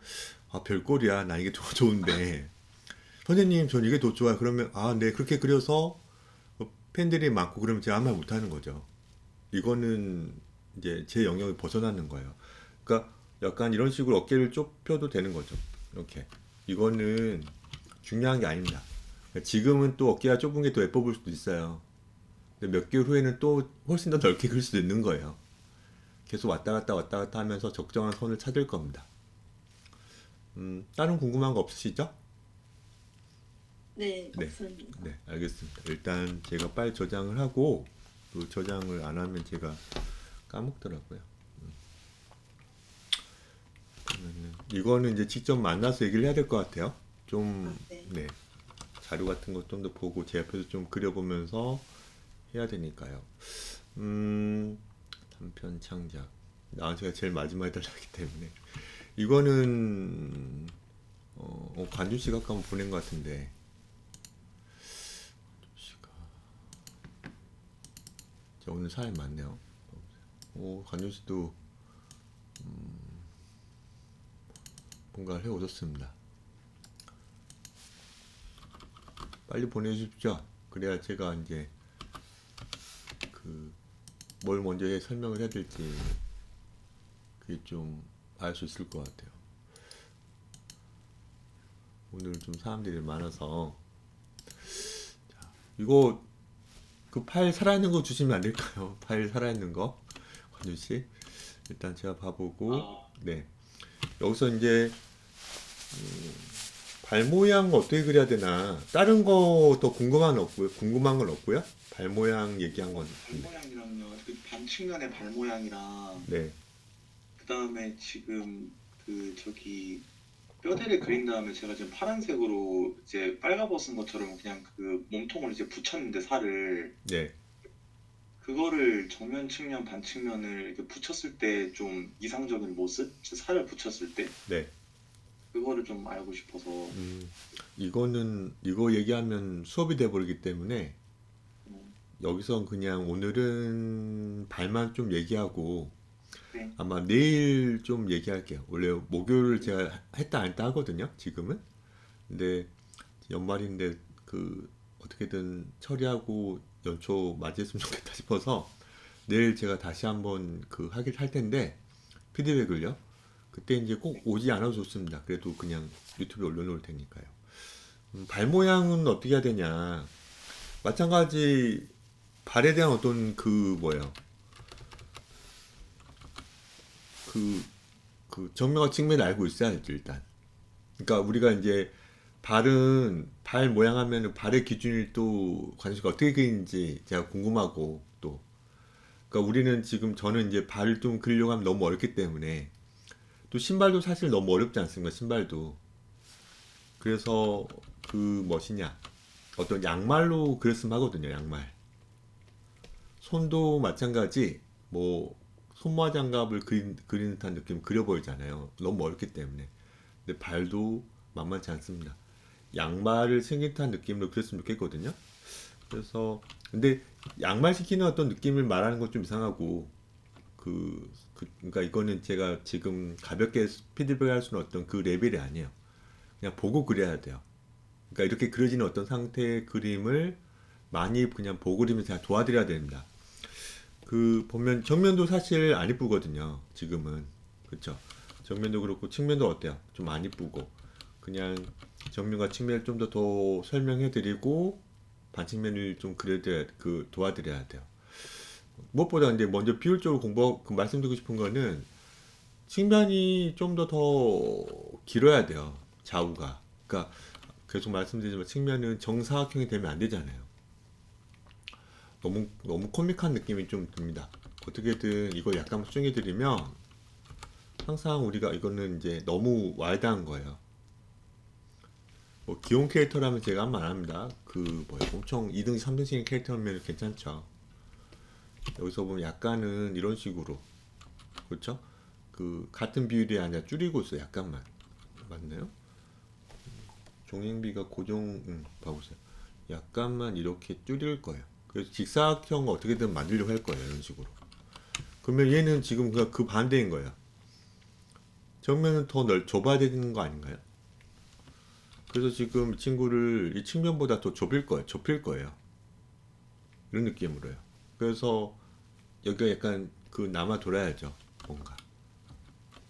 별꼴이야. 나 이게 더 좋은데 선생님 전 이게 더 좋아요. 그러면 네 그렇게 그려서 팬들이 많고 그러면 제가 아무 말 못하는 거죠. 이거는 이제 제 영역을 벗어나는 거예요. 그러니까 약간 이런 식으로 어깨를 좁혀도 되는 거죠. 이렇게 이거는 중요한 게 아닙니다. 지금은 또 어깨가 좁은 게 더 예뻐 보일 수도 있어요. 근데 몇 개월 후에는 또 훨씬 더 넓게 그릴 수도 있는 거예요. 계속 왔다 갔다 하면서 적정한 선을 찾을 겁니다. 다른 궁금한 거 없으시죠? 네, 네. 없습니다. 네, 알겠습니다. 일단 제가 빨리 저장을 하고 또 저장을 안 하면 제가 까먹더라고요. 그러면은 이거는 이제 직접 만나서 얘기를 해야 될 것 같아요. 좀 네. 네. 자료 같은 것 좀 더 보고 제 앞에서 좀 그려보면서 해야 되니까요. 단편 창작. 제가 제일 마지막에 달라기 때문에 이거는 관준 씨가 아까 한번 보낸 것 같은데. 자, 오늘 사람이 많네요. 관준 씨도 뭔가를 해 오셨습니다. 빨리 보내주십시오. 그래야 제가 이제 뭘 먼저 설명을 해야 될지 그게 좀 알 수 있을 것 같아요. 오늘 좀 사람들이 많아서 이거 그 파일 살아있는 거 주시면 안 될까요? 파일 살아있는 거 관준 씨 일단 제가 봐보고 네 여기서 이제 발 모양 어떻게 그려야 되나 다른 거 더 궁금한 건 없고요. 발 모양 얘기한 건 발 모양이랑요. 그 반측면의 발 모양이랑 네. 그 다음에 지금 그 저기 뼈대를 그린 다음에 제가 지금 파란색으로 이제 빨가벗은 것처럼 그냥 그 몸통을 이제 붙였는데 살을 네. 그거를 정면 측면 반측면을 이렇게 붙였을 때 좀 이상적인 모습? 살을 붙였을 때 네. 그거를 좀 알고 싶어서 이거는 이거 얘기하면 수업이 돼 버리기 때문에 여기서 그냥 오늘은 발만 좀 얘기하고 네. 아마 내일 좀 얘기할게요. 원래 목요일 제가 했다 안 했다 하거든요. 지금은. 근데 연말인데 그 어떻게든 처리하고 연초 맞이했으면 좋겠다 싶어서 내일 제가 다시 한번 그 하긴 할 텐데 피드백을요. 그때 이제 꼭 오지 않아도 좋습니다. 그래도 그냥 유튜브에 올려놓을 테니까요. 발 모양은 어떻게 해야 되냐. 마찬가지 발에 대한 어떤 그 뭐예요. 그 정면과 측면을 알고 있어야죠 일단. 그러니까 우리가 이제 발은 발 모양 하면은 발의 기준이 또 관심가 어떻게 그리는지 제가 궁금하고 또 그러니까 우리는 지금 저는 이제 발을 좀 그리려고 하면 너무 어렵기 때문에 또 신발도 사실 너무 어렵지 않습니까 신발도 그래서 그 뭐시냐 어떤 양말로 그렸으면 하거든요 양말 손도 마찬가지 뭐 손모아 장갑을 그리는 듯한 느낌 그려버리잖아요 너무 어렵기 때문에 근데 발도 만만치 않습니다 양말을 생긴 듯한 느낌으로 그렸으면 좋겠거든요 그래서 근데 양말 시키는 어떤 느낌을 말하는 건 좀 이상하고 그러니까 이거는 제가 지금 가볍게 피드백할 수는 어떤 그 레벨이 아니에요 그냥 보고 그려야 돼요 그러니까 이렇게 그려지는 어떤 상태의 그림을 많이 그냥 보고 그리면 제가 도와드려야 됩니다 그 보면 정면도 사실 안 이쁘거든요 지금은 그쵸 정면도 그렇고 측면도 어때요 좀 안 이쁘고 그냥 정면과 측면을 좀 더 설명해 드리고 반측면을 좀 그려드려야 도와드려야 돼요 무엇보다 근데 먼저 비율적으로 말씀드리고 싶은 거는 측면이 좀 더 길어야 돼요 좌우가 그러니까 계속 말씀드리지만 측면은 정사각형이 되면 안 되잖아요 너무 코믹한 느낌이 좀 듭니다. 어떻게든 이걸 약간 수정해 드리면 항상 우리가 이거는 이제 너무 와일드한 거예요. 뭐 귀여운 캐릭터라면 제가 한 말 안 합니다. 그 뭐야 엄청 2등신 3등신 캐릭터면 괜찮죠. 여기서 보면 약간은 이런 식으로 그렇죠? 그 같은 비율이 아니라 줄이고 있어요. 약간만 맞나요? 종횡비가 봐보세요. 약간만 이렇게 줄일 거예요. 그래서 직사각형 어떻게든 만들려고 할 거예요. 이런 식으로. 그러면 얘는 지금 그 반대인 거예요. 정면은 더 좁아야 되는 거 아닌가요? 그래서 지금 이 친구를 이 측면보다 더 좁힐 거예요. 이런 느낌으로요. 그래서 여기가 약간 그 남아 돌아야죠. 뭔가.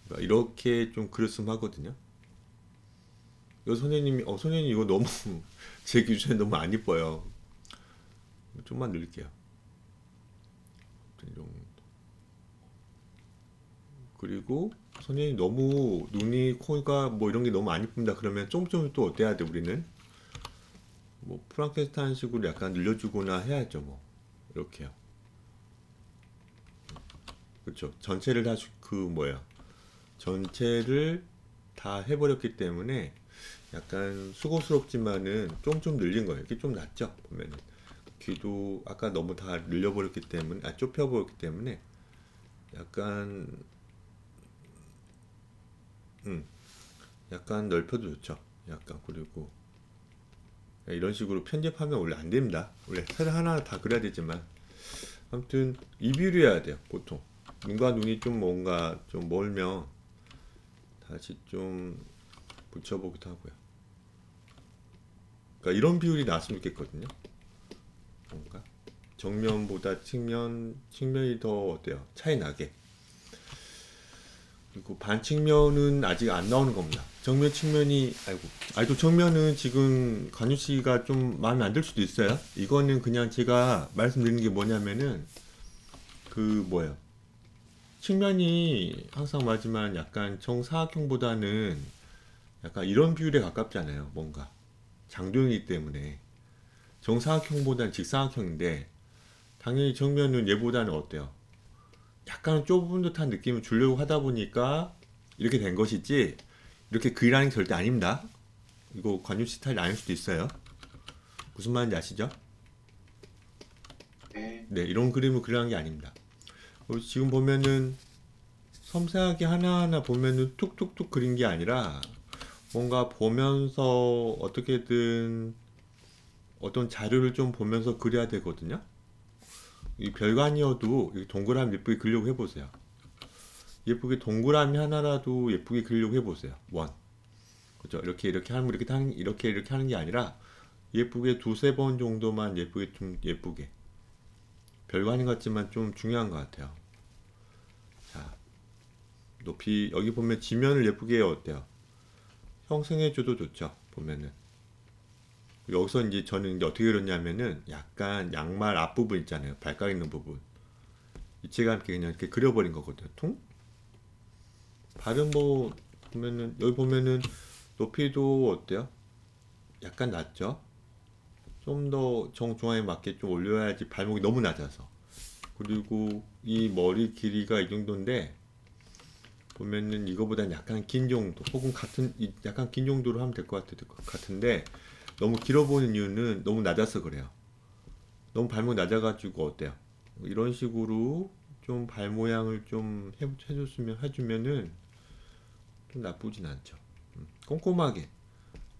그러니까 이렇게 좀 그렸으면 하거든요. 선생님 이거 너무 제 기준에 너무 안 이뻐요. 좀만 늘릴게요. 그리고 선생님 너무 눈이 코가 뭐 이런 게 너무 안 이쁩니다. 그러면 좀 또 어때야 돼 우리는? 뭐 프랑켄슈타인 식으로 약간 늘려주거나 해야죠. 뭐 이렇게요. 그렇죠. 전체를 다 전체를 다 해버렸기 때문에 약간 수고스럽지만은 좀 늘린 거예요. 이게 좀 낫죠. 보면은 귀도 아까 너무 다 늘려버렸기 때문에 좁혀버렸기 때문에 약간 약간 넓혀도 좋죠. 약간 그리고 이런 식으로 편집하면 원래 안 됩니다. 원래 살 하나 다 그려야 되지만 아무튼 이 비율이어야 돼요. 보통 눈과 눈이 좀 뭔가 좀 멀면 다시 좀 붙여보기도 하고요. 그러니까 이런 비율이 나왔으면 좋겠거든요. 뭔가 정면보다 측면이 더 어때요? 차이 나게. 그리고 반측면은 아직 안 나오는 겁니다. 정면 측면이 또 정면은 지금 관유 씨가 좀 마음에 안 들 수도 있어요. 이거는 그냥 제가 말씀드리는 게 뭐냐면은 그 뭐예요? 측면이 항상 맞지만 약간 정사각형보다는 약간 이런 비율에 가깝잖아요. 뭔가 장도형이기 때문에 정사각형보다는 직사각형인데 당연히 정면은 얘보다는 어때요? 약간 좁은 듯한 느낌을 주려고 하다 보니까 이렇게 된 것이지 이렇게 그리라는 게 절대 아닙니다. 이거 관유 스타일이 아닐 수도 있어요. 무슨 말인지 아시죠? 네. 네, 이런 그림을 그리라는 게 아닙니다. 지금 보면은 섬세하게 하나하나 보면은 툭툭툭 그린 게 아니라 뭔가 보면서 어떻게든 어떤 자료를 좀 보면서 그려야 되거든요. 이 별관이어도 이 동그라미 예쁘게 그리려고 해보세요. 예쁘게 동그라미 하나라도 예쁘게 그리려고 해보세요. 원. 그죠? 이렇게 하는 이렇게 하는 게 아니라 예쁘게 두세 번 정도만 예쁘게 좀 예쁘게. 별관인 같지만 좀 중요한 것 같아요. 자, 높이 여기 보면 지면을 예쁘게 해요. 어때요? 형성해줘도 좋죠. 보면은 여기서 이제 저는 이제 어떻게 그렸냐면은 약간 양말 앞부분 있잖아요. 발가락 있는 부분. 이체감 있게 그냥 이렇게 그려버린 거거든요. 퉁? 발은 뭐 보면은 여기 보면은 높이도 어때요? 약간 낮죠? 좀 더 정중앙에 맞게 좀 올려야지 발목이 너무 낮아서. 그리고 이 머리 길이가 이 정도인데 보면은 이거보다는 약간 긴 정도 혹은 약간 긴 정도로 하면 될 것 같은데 너무 길어 보이는 이유는 너무 낮아서 그래요. 너무 발목 낮아가지고 어때요? 이런 식으로 좀 발 모양을 좀 해주면은 좀 나쁘진 않죠. 꼼꼼하게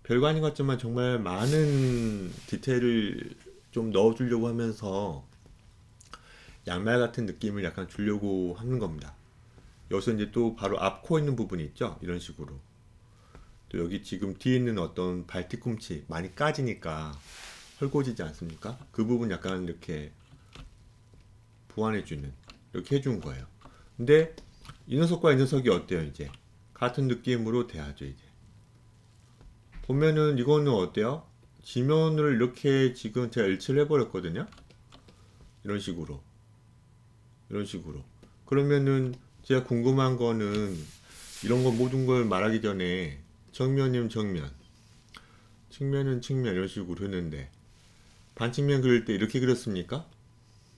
별관인 같지만 정말 많은 디테일을 좀 넣어주려고 하면서 양말 같은 느낌을 약간 주려고 하는 겁니다. 여기서 이제 또 바로 앞 코 있는 부분이 있죠. 이런 식으로. 또 여기 지금 뒤에 있는 어떤 발 뒤꿈치 많이 까지니까 헐거워지지 않습니까? 그 부분 약간 이렇게 보완해주는 이렇게 해준 거예요. 근데 이 녀석과 이 녀석이 어때요? 이제 같은 느낌으로 돼야죠. 이제 보면은 이거는 어때요? 지면을 이렇게 지금 제가 일치를 해버렸거든요. 이런 식으로 그러면은 제가 궁금한 거는 이런 거 모든 걸 말하기 전에 정면이면 정면, 측면은 측면 이런 식으로 했는데 반측면 그릴 때 이렇게 그렸습니까?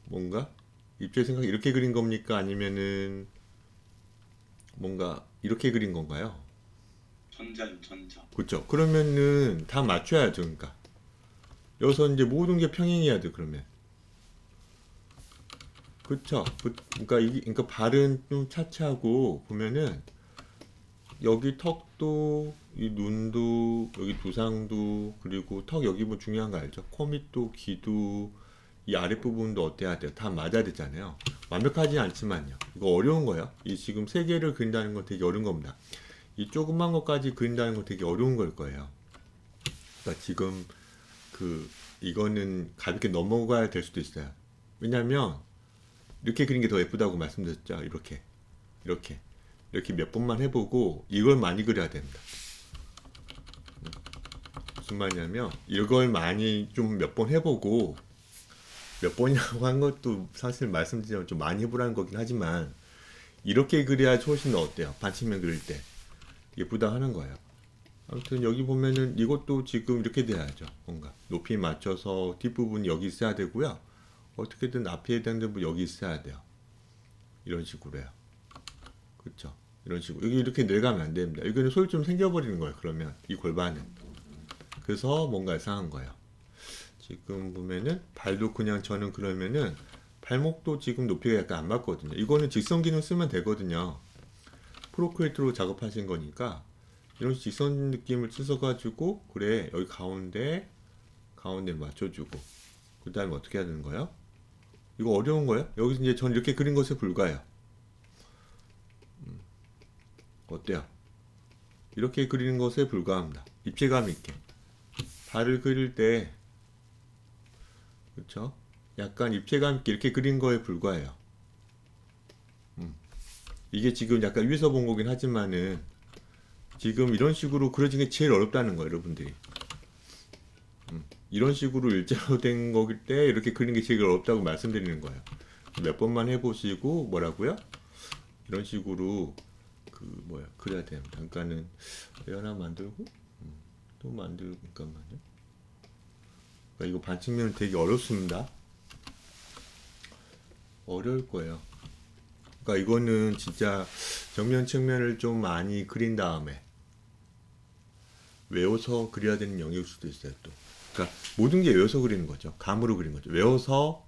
뭔가 입체 생각 이렇게 그린 겁니까? 아니면은 뭔가 이렇게 그린 건가요? 전자요, 전자. 그렇죠. 그러면은 다 맞춰야죠. 그러니까 여기서 이제 모든 게 평행해야 돼. 그러면 그렇죠. 그러니까 발은 좀 차치하고 보면은 여기 턱도 이 눈도 여기 두상도 그리고 턱 여기 뭐 중요한 거 알죠? 코 밑도 귀도 이 아랫부분도 어때야 돼요? 다 맞아야 되잖아요. 완벽하지 않지만요. 이거 어려운 거예요. 이 지금 세 개를 그린다는 건 되게 어려운 겁니다. 이 조그만 것까지 그린다는 건 되게 어려운 걸 거예요. 그러니까 지금 이거는 가볍게 넘어가야 될 수도 있어요. 왜냐면 이렇게 그린 게 더 예쁘다고 말씀드렸죠. 이렇게 몇 번만 해보고 이걸 많이 그려야 됩니다. 무슨 말이냐면 이걸 많이 좀 몇 번 해보고 몇 번이라고 한 것도 사실 말씀드리자면 좀 많이 해보라는 거긴 하지만 이렇게 그려야 훨씬 더 어때요? 반측면 그릴 때 예쁘다 하는 거예요. 아무튼 여기 보면은 이것도 지금 이렇게 돼야죠. 뭔가 높이 맞춰서 뒷부분이 여기 있어야 되고요. 어떻게든 앞에 해당되는 부분 여기 있어야 돼요. 이런 식으로요. 그렇죠? 이런 식으로 여기 이렇게 내려가면 안 됩니다. 여기는 소리 좀 생겨버리는 거예요. 그러면 이 골반은 그래서 뭔가 이상한 거예요. 지금 보면은 발도 그냥 저는 그러면은 발목도 지금 높이가 약간 안 맞거든요. 이거는 직선 기능 쓰면 되거든요. 프로크리에이터로 작업하신 거니까 이런 직선 느낌을 쓰셔가지고 그래 여기 가운데 맞춰주고 그 다음에 어떻게 해야 되는 거예요? 이거 어려운 거예요? 여기서 이제 전 이렇게 그린 것에 불과해요. 어때요? 이렇게 그리는 것에 불과합니다. 입체감 있게 발을 그릴 때 그렇죠? 약간 입체감 있게 이렇게 그린 거에 불과해요. 이게 지금 약간 위에서 본 거긴 하지만은 지금 이런 식으로 그려진 게 제일 어렵다는 거예요, 여러분들이. 이런 식으로 일자로 된 거기 때 이렇게 그리는 게 제일 어렵다고 말씀드리는 거예요. 몇 번만 해보시고 뭐라고요? 이런 식으로 그려야 돼요. 잠깐은 하나 만들고 또 만들고 잠깐만요. 그러니까 이거 반측면 되게 어렵습니다. 어려울 거예요. 그러니까 이거는 진짜 정면 측면을 좀 많이 그린 다음에 외워서 그려야 되는 영역일 수도 있어요. 또 그러니까 모든 게 외워서 그리는 거죠. 감으로 그리는 거죠. 외워서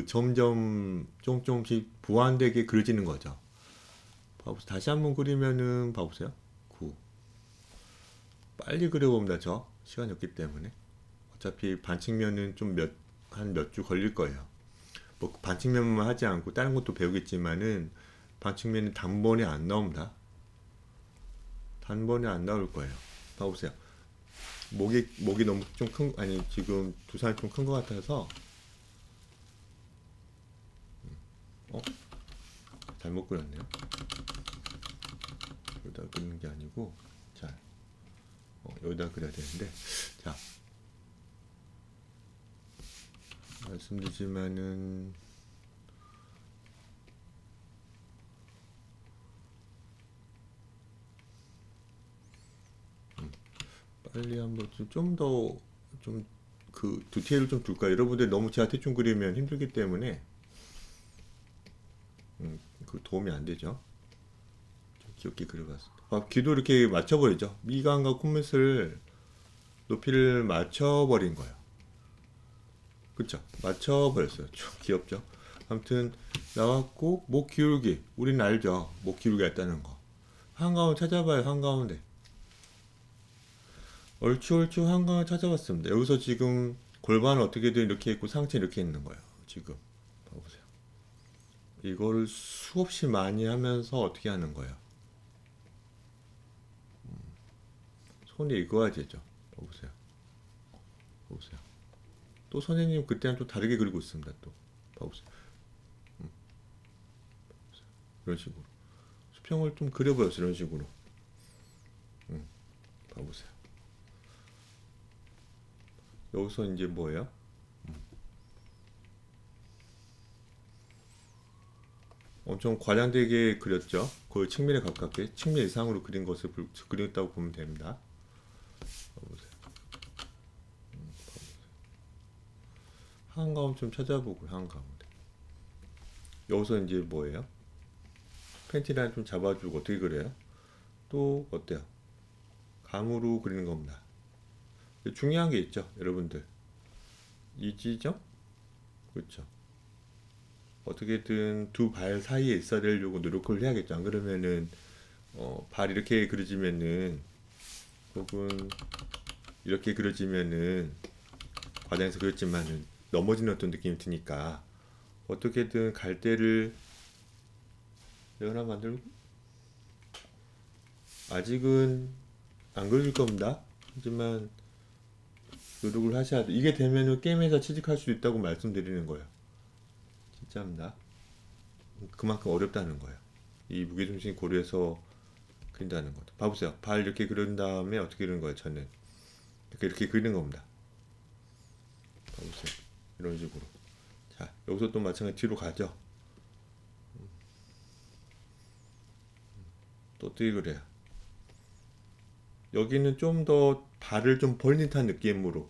점점 조금씩 보완되게 그려지는 거죠. 봐보세요. 다시 한번 그리면은 봐보세요. 9. 빨리 그려봅니다. 저 시간이 없기 때문에 어차피 반측면은 좀 한 몇 주 걸릴 거예요. 뭐 반측면만 하지 않고 다른 것도 배우겠지만은 반측면은 단번에 안 나옵니다. 단번에 안 나올 거예요. 봐보세요. 목이 너무 좀 큰, 아니 지금 두상이 좀 큰 것 같아서 잘못 그렸네요. 여기다 그리는 게 아니고 여기다 그려야 되는데 자 말씀드리지만은 빨리 한번 좀 더 좀 디테일을 좀 둘까요? 여러분들 너무 제가 대충 그리면 힘들기 때문에 도움이 안 되죠. 좀 귀엽게 그려봤습니다. 귀도 이렇게 맞춰버리죠. 미간과 콧밑을 높이를 맞춰버린 거예요. 그쵸? 맞춰버렸어요. 좀 귀엽죠? 아무튼 나왔고 목 기울기 우리는 알죠? 목 기울기 했다는 거. 한가운데 찾아봐요. 한가운데 얼추 한가운데 찾아봤습니다. 여기서 지금 골반은 어떻게든 이렇게 있고 상체 이렇게 있는 거예요. 지금 봐보세요. 이거를 수없이 많이 하면서 어떻게 하는 거예요? 손에 익어야 되죠. 봐보세요. 또 선생님 그때랑 또 다르게 그리고 있습니다. 또 봐보세요. 이런 식으로 수평을 좀 그려보였어요. 이런 식으로 봐보세요. 여기서 이제 뭐예요? 엄청 과장되게 그렸죠. 거의 측면에 가깝게 측면 이상으로 그린 것을 그렸다고 보면 됩니다. 봐보세요. 한가운데 좀 찾아보고 한가운데. 여기서 이제 뭐예요? 팬티 라인 좀 잡아주고 어떻게 그려요? 또 어때요? 감으로 그리는 겁니다. 중요한 게 있죠, 여러분들. 이 지점, 그렇죠. 어떻게든 두 발 사이에 있어야 되려고 노력을 해야겠죠. 안 그러면은 발 이렇게 그려지면은 혹은 이렇게 그려지면은 과장해서 그렸지만은 넘어지는 어떤 느낌이 드니까 어떻게든 갈대를 하나 만들고 아직은 안 그려질 겁니다. 하지만 노력을 하셔야 돼. 이게 되면은 게임에서 취직할 수 있다고 말씀드리는 거예요. 진짜입니다. 그만큼 어렵다는 거예요. 이 무게중심 고려해서 그린다는 것도. 봐보세요. 발 이렇게 그린 다음에 어떻게 그리는 거예요? 저는 이렇게 그리는 겁니다. 봐보세요. 이런 식으로. 자, 여기서 또 마찬가지 뒤로 가죠. 또 어떻게 그래요? 여기는 좀 더 발을 좀 벌린 듯한 느낌으로.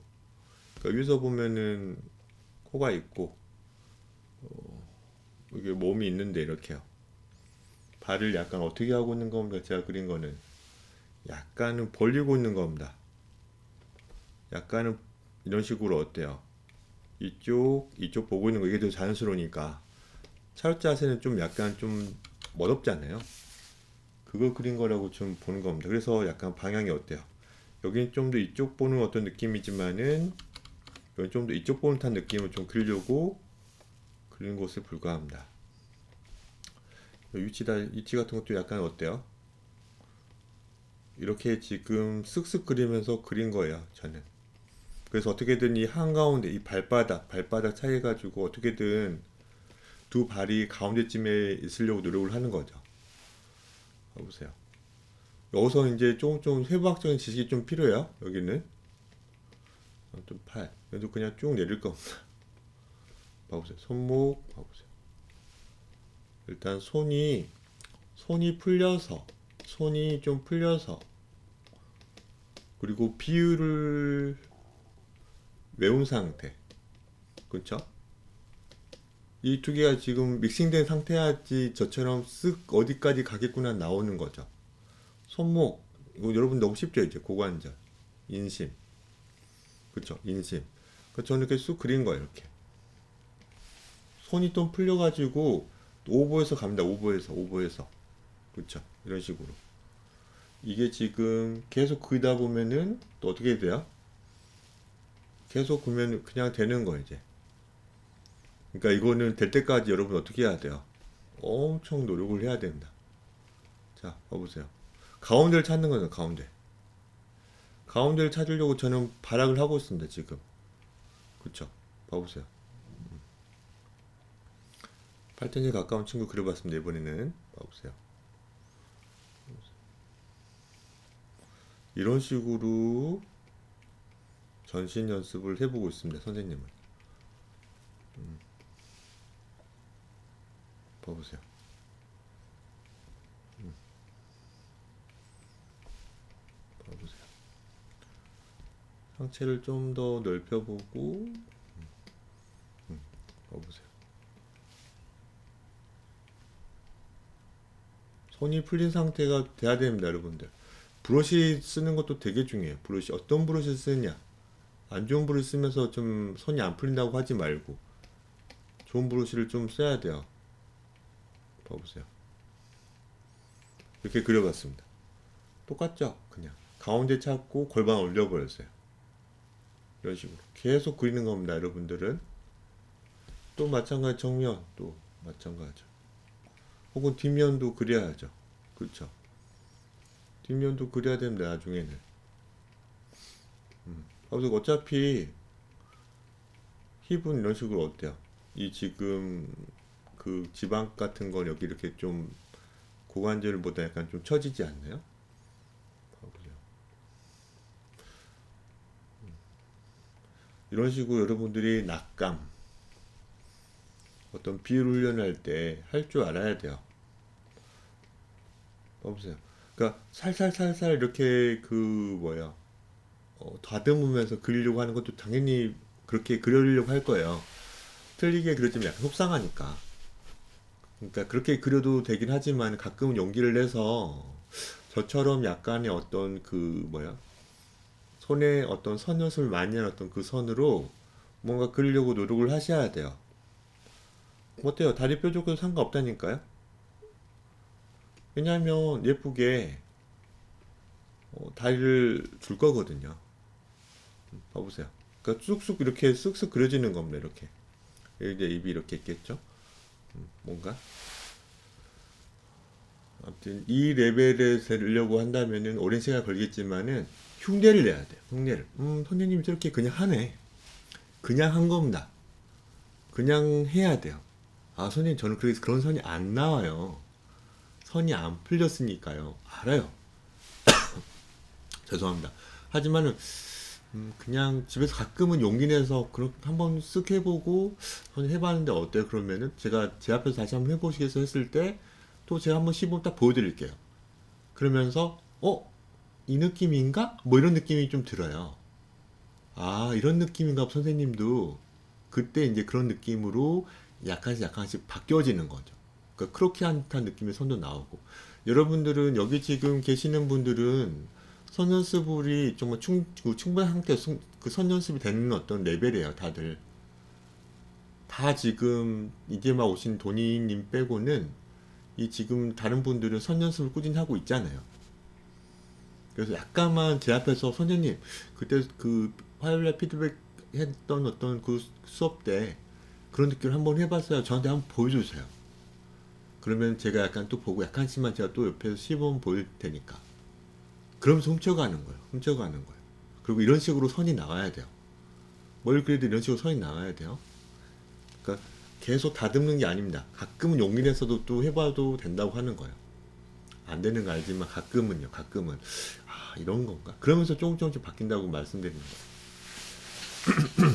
그러니까 여기서 보면은 코가 있고 이게 몸이 있는데 이렇게요. 발을 약간 어떻게 하고 있는 겁니까? 제가 그린 거는 약간은 벌리고 있는 겁니다. 약간은 이런 식으로 어때요? 이쪽 보고 있는 거 이게 더 자연스러우니까 차렷 자세는 좀 약간 좀 멋없잖아요. 그걸 그린 거라고 좀 보는 겁니다. 그래서 약간 방향이 어때요? 여기는 좀 더 이쪽 보는 어떤 느낌이지만은 여기 좀 더 이쪽 보는 듯한 느낌을 좀 그리려고 그리는 것에 불과합니다. 위치 같은 것도 약간 어때요? 이렇게 지금 쓱쓱 그리면서 그린 거예요, 저는. 그래서 어떻게든 이 한가운데 이 발바닥 차이 가지고 어떻게든 두 발이 가운데쯤에 있으려고 노력을 하는 거죠. 봐보세요. 여기서 이제 조금 해부학적인 지식이 좀 필요해요. 여기는 좀 팔. 여기도 그냥 쭉 내릴 겁니다. 봐보세요. 손목 봐보세요. 일단 손이 풀려서 손이 좀 풀려서 그리고 비율을 외운 상태. 그렇죠? 이 두 개가 지금 믹싱된 상태야지 저처럼 쓱 어디까지 가겠구나 나오는 거죠. 손목 이거 여러분 너무 쉽죠 이제 고관절 인심 그쵸 인심 저는 이렇게 쑥 그린 거예요 이렇게 손이 좀 풀려가지고 오버해서 갑니다 오버해서 그쵸 이런 식으로 이게 지금 계속 그리다 보면은 또 어떻게 돼요? 계속 그러면 그냥 되는 거예요 이제 그러니까 이거는 될 때까지 여러분 어떻게 해야 돼요? 엄청 노력을 해야 된다. 자 봐보세요. 가운데를 찾는 거예요. 가운데를 찾으려고 저는 발악을 하고 있습니다. 지금 그쵸? 봐보세요. 팔전에 가까운 친구 그려봤습니다. 이번에는 봐보세요. 이런 식으로 전신 연습을 해보고 있습니다. 선생님은 봐보세요. 봐보세요. 상체를 좀 더 넓혀보고 봐보세요. 손이 풀린 상태가 돼야 됩니다, 여러분들. 브러쉬 쓰는 것도 되게 중요해요. 브러쉬 어떤 브러쉬 쓰느냐. 안 좋은 브러쉬 쓰면서 좀 손이 안 풀린다고 하지 말고 좋은 브러쉬를 좀 써야 돼요. 봐보세요. 이렇게 그려봤습니다. 똑같죠? 그냥 가운데 찾고 골반 올려버렸어요. 이런 식으로 계속 그리는 겁니다. 여러분들은 또 마찬가지 정면 또 마찬가지 혹은 뒷면도 그려야죠. 그렇죠? 뒷면도 그려야 됩니다. 나중에는 그래서 어차피 힙은 이런 식으로 어때요? 이 지금 그 지방 같은 건 여기 이렇게 좀 고관절보다 약간 좀 처지지 않나요? 봐보세요. 이런 식으로 여러분들이 낙감 어떤 비율 훈련할 때 할 줄 알아야 돼요. 봐보세요. 그러니까 살살 이렇게 그 뭐야 다듬으면서 그리려고 하는 것도 당연히 그렇게 그리려고 할 거예요. 틀리게 그려지면 약간 속상하니까. 그러니까 그렇게 그려도 되긴 하지만 가끔은 용기를 내서 저처럼 약간의 어떤 그 뭐야 손에 어떤 선 연습을 많이 한 어떤 그 선으로 뭔가 그리려고 노력을 하셔야 돼요. 어때요? 다리 뾰족해도 상관없다니까요. 왜냐하면 예쁘게 다리를 줄 거거든요. 봐보세요. 그러니까 쑥쑥 이렇게 쓱쓱 그려지는 겁니다. 이렇게 이제 입이 이렇게 있겠죠. 뭔가 아무튼 이 레벨에 되려고 한다면은 오랜 시간 걸리겠지만은 흉내를 내야 돼요. 흉내를. 선생님이 저렇게 그냥 하네. 그냥 한 겁니다. 그냥 해야 돼요. 아 선생님 저는 그런 선이 안 나와요. 선이 안 풀렸으니까요. 알아요. 죄송합니다. 하지만은 그냥 집에서 가끔은 용기 내서 그렇게 한번 쓱 해보고 해봤는데 어때요? 그러면은 제가 제 앞에서 다시 한번 해보시겠어요? 했을 때 또 제가 한번 시범 딱 보여드릴게요. 그러면서 이 느낌인가? 뭐 이런 느낌이 좀 들어요. 아 이런 느낌인가 선생님도 그때 이제 그런 느낌으로 약간씩 바뀌어지는 거죠. 그러니까 크로키한한 느낌의 선도 나오고 여러분들은 여기 지금 계시는 분들은 선 연습이 정말 충분한 상태에서 그 선 연습이 되는 어떤 레벨이에요. 다들 다 지금 이제 막 오신 도니님 빼고는 이 지금 다른 분들은 선 연습을 꾸준히 하고 있잖아요. 그래서 약간만 제 앞에서 선생님 그때 그 화요일날 피드백 했던 어떤 그 수업 때 그런 느낌을 한번 해봤어요. 저한테 한번 보여주세요. 그러면 제가 약간 또 보고 약간씩만 제가 또 옆에서 시범 보일 테니까. 그러면서 훔쳐가는 거예요. 그리고 이런 식으로 선이 나와야 돼요. 뭘 그래도 이런 식으로 선이 나와야 돼요. 그러니까 계속 다듬는 게 아닙니다. 가끔은 용기 내서도 또 해봐도 된다고 하는 거예요. 안 되는 거 알지만 가끔은요. 가끔은 아 이런 건가? 그러면서 조금씩 바뀐다고 말씀드리는 거예요.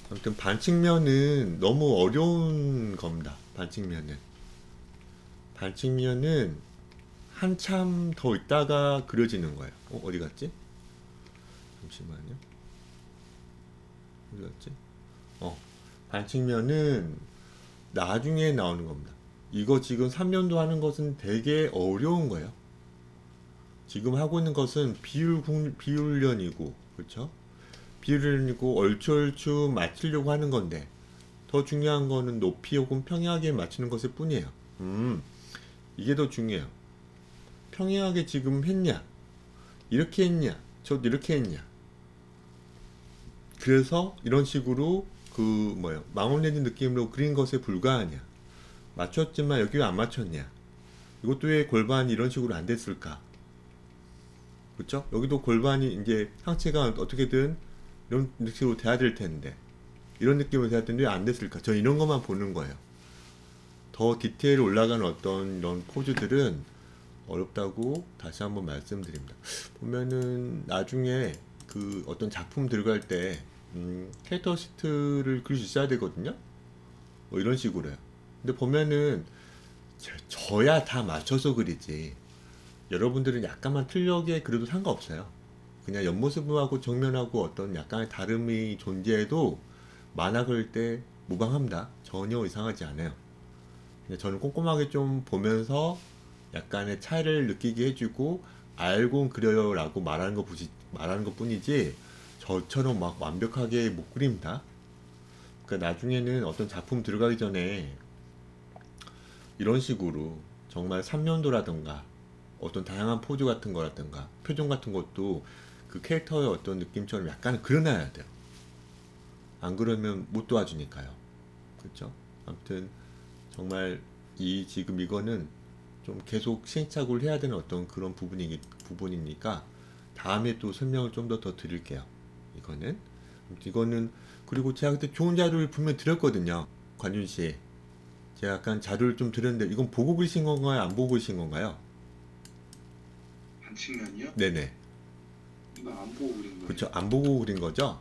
아무튼 반측면은 너무 어려운 겁니다. 반측면은 한참 더 있다가 그려지는 거예요. 어디 갔지? 잠시만요. 어디 갔지? 반측면은 나중에 나오는 겁니다. 이거 지금 3년도 하는 것은 되게 어려운 거예요. 지금 하고 있는 것은 비훈련이고, 그렇죠? 비훈련이고 얼추얼추 맞추려고 하는 건데 더 중요한 거는 높이 혹은 평행하게 맞추는 것일 뿐이에요. 이게 더 중요해요. 평행하게 지금 했냐? 이렇게 했냐? 저도 이렇게 했냐? 그래서 이런 식으로 망원레진 느낌으로 그린 것에 불과하냐? 맞췄지만 여기 왜 안 맞췄냐? 이것도 왜 골반이 이런 식으로 안 됐을까? 그렇죠? 여기도 골반이 이제 상체가 어떻게든 이런 식으로 돼야 될 텐데 이런 느낌으로 돼야 되는데 왜 안 됐을까? 저 이런 것만 보는 거예요. 더 디테일 올라가는 어떤 이런 포즈들은 어렵다고 다시 한번 말씀드립니다. 보면은 나중에 그 어떤 작품 들어갈 때 캐릭터 시트를 그릴 수 있어야 되거든요. 이런 식으로요. 근데 보면은 저야 다 맞춰서 그리지. 여러분들은 약간만 틀려게 그려도 상관없어요. 그냥 옆모습하고 정면하고 어떤 약간의 다름이 존재해도 만화 그릴 때 무방합니다. 전혀 이상하지 않아요. 저는 꼼꼼하게 좀 보면서 약간의 차이를 느끼게 해주고 알고 그려요 라고 말하는 것 뿐이지 저처럼 막 완벽하게 못 그립니다. 그러니까 나중에는 어떤 작품 들어가기 전에 이런 식으로 정말 3년도라든가 어떤 다양한 포즈 같은 거라든가 표정 같은 것도 그 캐릭터의 어떤 느낌처럼 약간 그려놔야 돼요. 안 그러면 못 도와주니까요. 그렇죠? 아무튼 정말 지금 이거는 좀 계속 시행착오를 해야 되는 어떤 그런 부분이니까 다음에 또 설명을 좀 더 드릴게요. 이거는 그리고 제가 그때 좋은 자료를 분명히 드렸거든요. 관준 씨. 제가 약간 자료를 좀 드렸는데 이건 보고 그리신 건가요? 안 보고 그리신 건가요? 반측면이요? 네네. 이거 안 보고 그린 거예요. 그렇죠. 안 보고 그린 거죠?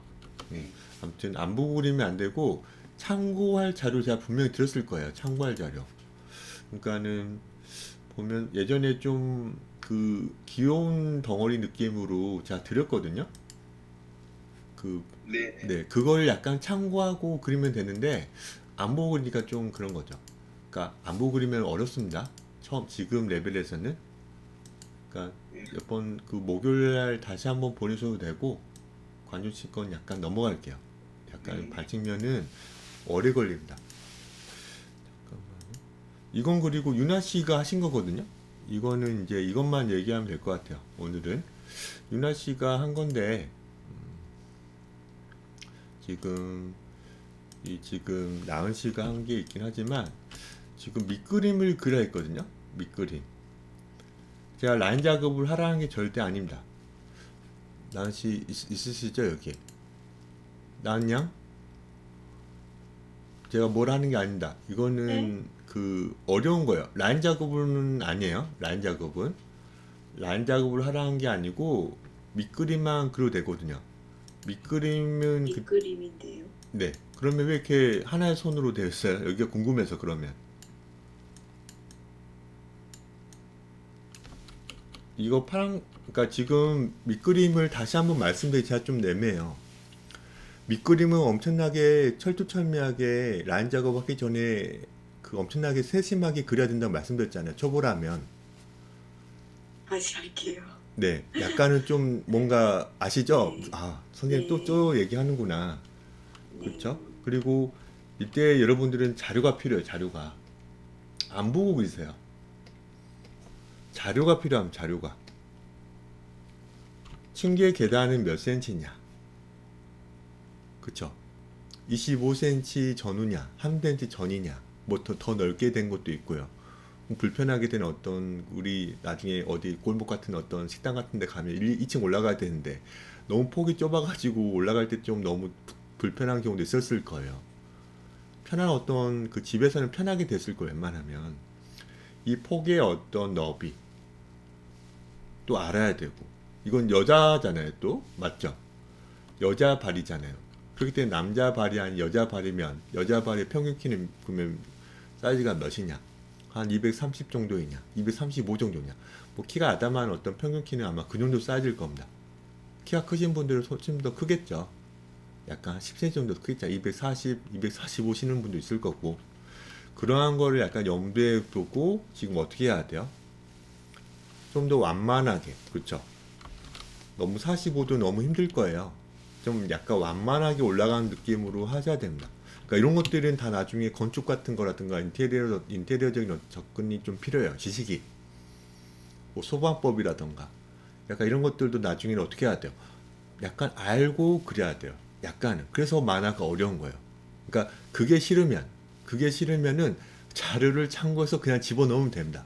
아무튼 안 보고 그리면 안 되고 참고할 자료 제가 분명히 드렸을 거예요. 참고할 자료. 그러니까는 보면 예전에 좀 그 귀여운 덩어리 느낌으로 제가 드렸거든요. 네. 그걸 약간 참고하고 그리면 되는데 안 보고 그리니까 좀 그런 거죠. 그러니까 안 보고 그리면 어렵습니다. 지금 레벨에서는. 그러니까 몇 번 그 목요일날 다시 한번 보내셔도 되고 관준 씨 건 약간 넘어갈게요. 약간 반측면은 오래 걸립니다. 잠깐만요. 이건 그리고 유나 씨가 하신 거거든요. 이거는 이제 이것만 얘기하면 될 것 같아요. 오늘은 유나 씨가 한 건데 지금 나은 씨가 한 게 있긴 하지만 지금 밑그림을 그려야 했거든요. 밑그림. 제가 라인 작업을 하라는 게 절대 아닙니다. 나은 씨 있으시죠 여기? 나은 양? 제가 뭘 하는 게 아닙니다. 이거는 그 어려운 거예요. 라인 작업은 아니에요. 라인 작업을 하라는 게 아니고 밑그림만 그려도 되거든요. 밑그림은 밑그림인데요. 네. 그러면 왜 이렇게 하나의 손으로 되어 있어요? 여기가 궁금해서 그러면. 그러니까 지금 밑그림을 다시 한번 말씀드리기 제가 좀 애매해요. 밑그림은 엄청나게 철두철미하게 라인 작업하기 전에 그 엄청나게 세심하게 그려야 된다고 말씀드렸잖아요. 초보라면. 다시 할게요. 네. 약간은 좀 뭔가 아시죠? 네. 선생님 네. 또 얘기하는구나. 그렇죠? 그리고 이때 여러분들은 자료가 필요해요. 자료가. 안 보고 그리세요. 자료가 필요합니다. 자료가. 층계 계단은 몇 cm냐? 그쵸? 25cm 전후냐? 3cm 전이냐? 뭐 더 넓게 된 것도 있고요. 불편하게 된 어떤 우리 나중에 어디 골목 같은 어떤 식당 같은 데 가면 2층 올라가야 되는데 너무 폭이 좁아가지고 올라갈 때 좀 너무 불편한 경우도 있었을 거예요. 편한 어떤 그 집에서는 편하게 됐을 거예요. 웬만하면. 이 폭의 어떤 너비 또 알아야 되고, 이건 여자잖아요. 또 맞죠? 여자 발이잖아요. 그렇기 때문에 남자 발이 아닌 여자 발이면 여자 발의 평균 키는 그러면 사이즈가 몇이냐? 한 230 정도이냐? 235 정도냐? 뭐 키가 아담한 어떤 평균 키는 아마 그 정도 사이즈일 겁니다. 키가 크신 분들은 좀 더 크겠죠. 약간 10cm 정도 크겠죠. 240, 245 신는 분도 있을 거고. 그러한 거를 약간 염두에 두고 지금 어떻게 해야 돼요? 좀 더 완만하게, 그렇죠? 너무 45도 너무 힘들 거예요. 좀 약간 완만하게 올라가는 느낌으로 하셔야 됩니다. 그러니까 이런 것들은 다 나중에 건축 같은 거라든가 인테리어적인 접근이 좀 필요해요. 지식이. 뭐 소방법이라든가. 약간 이런 것들도 나중에는 어떻게 해야 돼요? 약간 알고 그려야 돼요. 약간은. 그래서 만화가 어려운 거예요. 그러니까 그게 싫으면은 자료를 참고해서 그냥 집어넣으면 됩니다.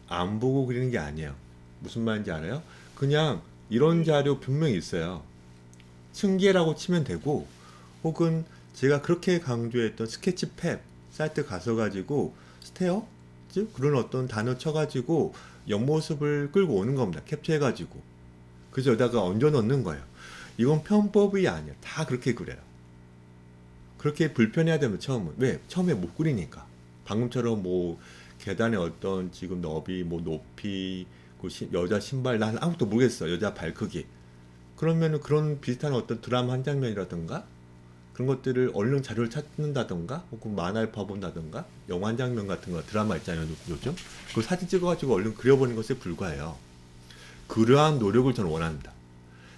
안 보고 그리는 게 아니에요. 무슨 말인지 알아요? 그냥 이런 자료 분명히 있어요. 층계라고 치면 되고, 혹은 제가 그렇게 강조했던 스케치팹 사이트 가서 가지고 스테어? 즉 그런 어떤 단어 쳐가지고 옆모습을 끌고 오는 겁니다. 캡처해가지고. 그래서 여기다가 얹어 넣는 거예요. 이건 편법이 아니에요. 다 그렇게 그려요. 그렇게 불편해야 되면 처음은. 왜? 처음에 못 그리니까. 방금처럼 뭐 계단의 어떤 지금 너비, 뭐 높이, 그 여자 신발, 난 아무것도 모르겠어. 여자 발 크기. 그러면은 그런 비슷한 어떤 드라마 한 장면이라든가 그런 것들을 얼른 자료를 찾는다던가 혹은 만화를 봐본다던가 영화 한 장면 같은 거 드라마 있잖아요 요즘 그 사진 찍어가지고 얼른 그려보는 것에 불과해요. 그러한 노력을 저는 원합니다.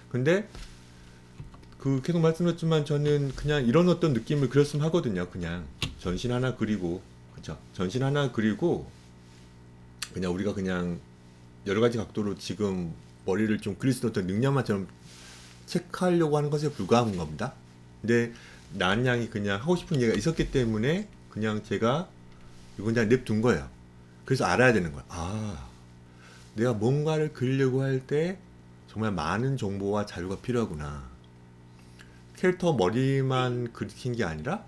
근데 그 계속 말씀드렸지만 저는 그냥 이런 어떤 느낌을 그렸으면 하거든요. 그냥 전신 하나 그리고, 그쵸? 전신 하나 그리고 그냥 우리가 그냥 여러 가지 각도로 지금 머리를 좀 그릴 수 있는 어떤 능력만 좀 체크하려고 하는 것에 불과한 겁니다. 근데 나은 양이 그냥 하고 싶은 얘기가 있었기 때문에 그냥 제가 이건 그냥 냅둔 거예요. 그래서 알아야 되는 거야. 아, 내가 뭔가를 그리려고 할 때 정말 많은 정보와 자료가 필요하구나. 캐릭터 머리만 그리는 게 아니라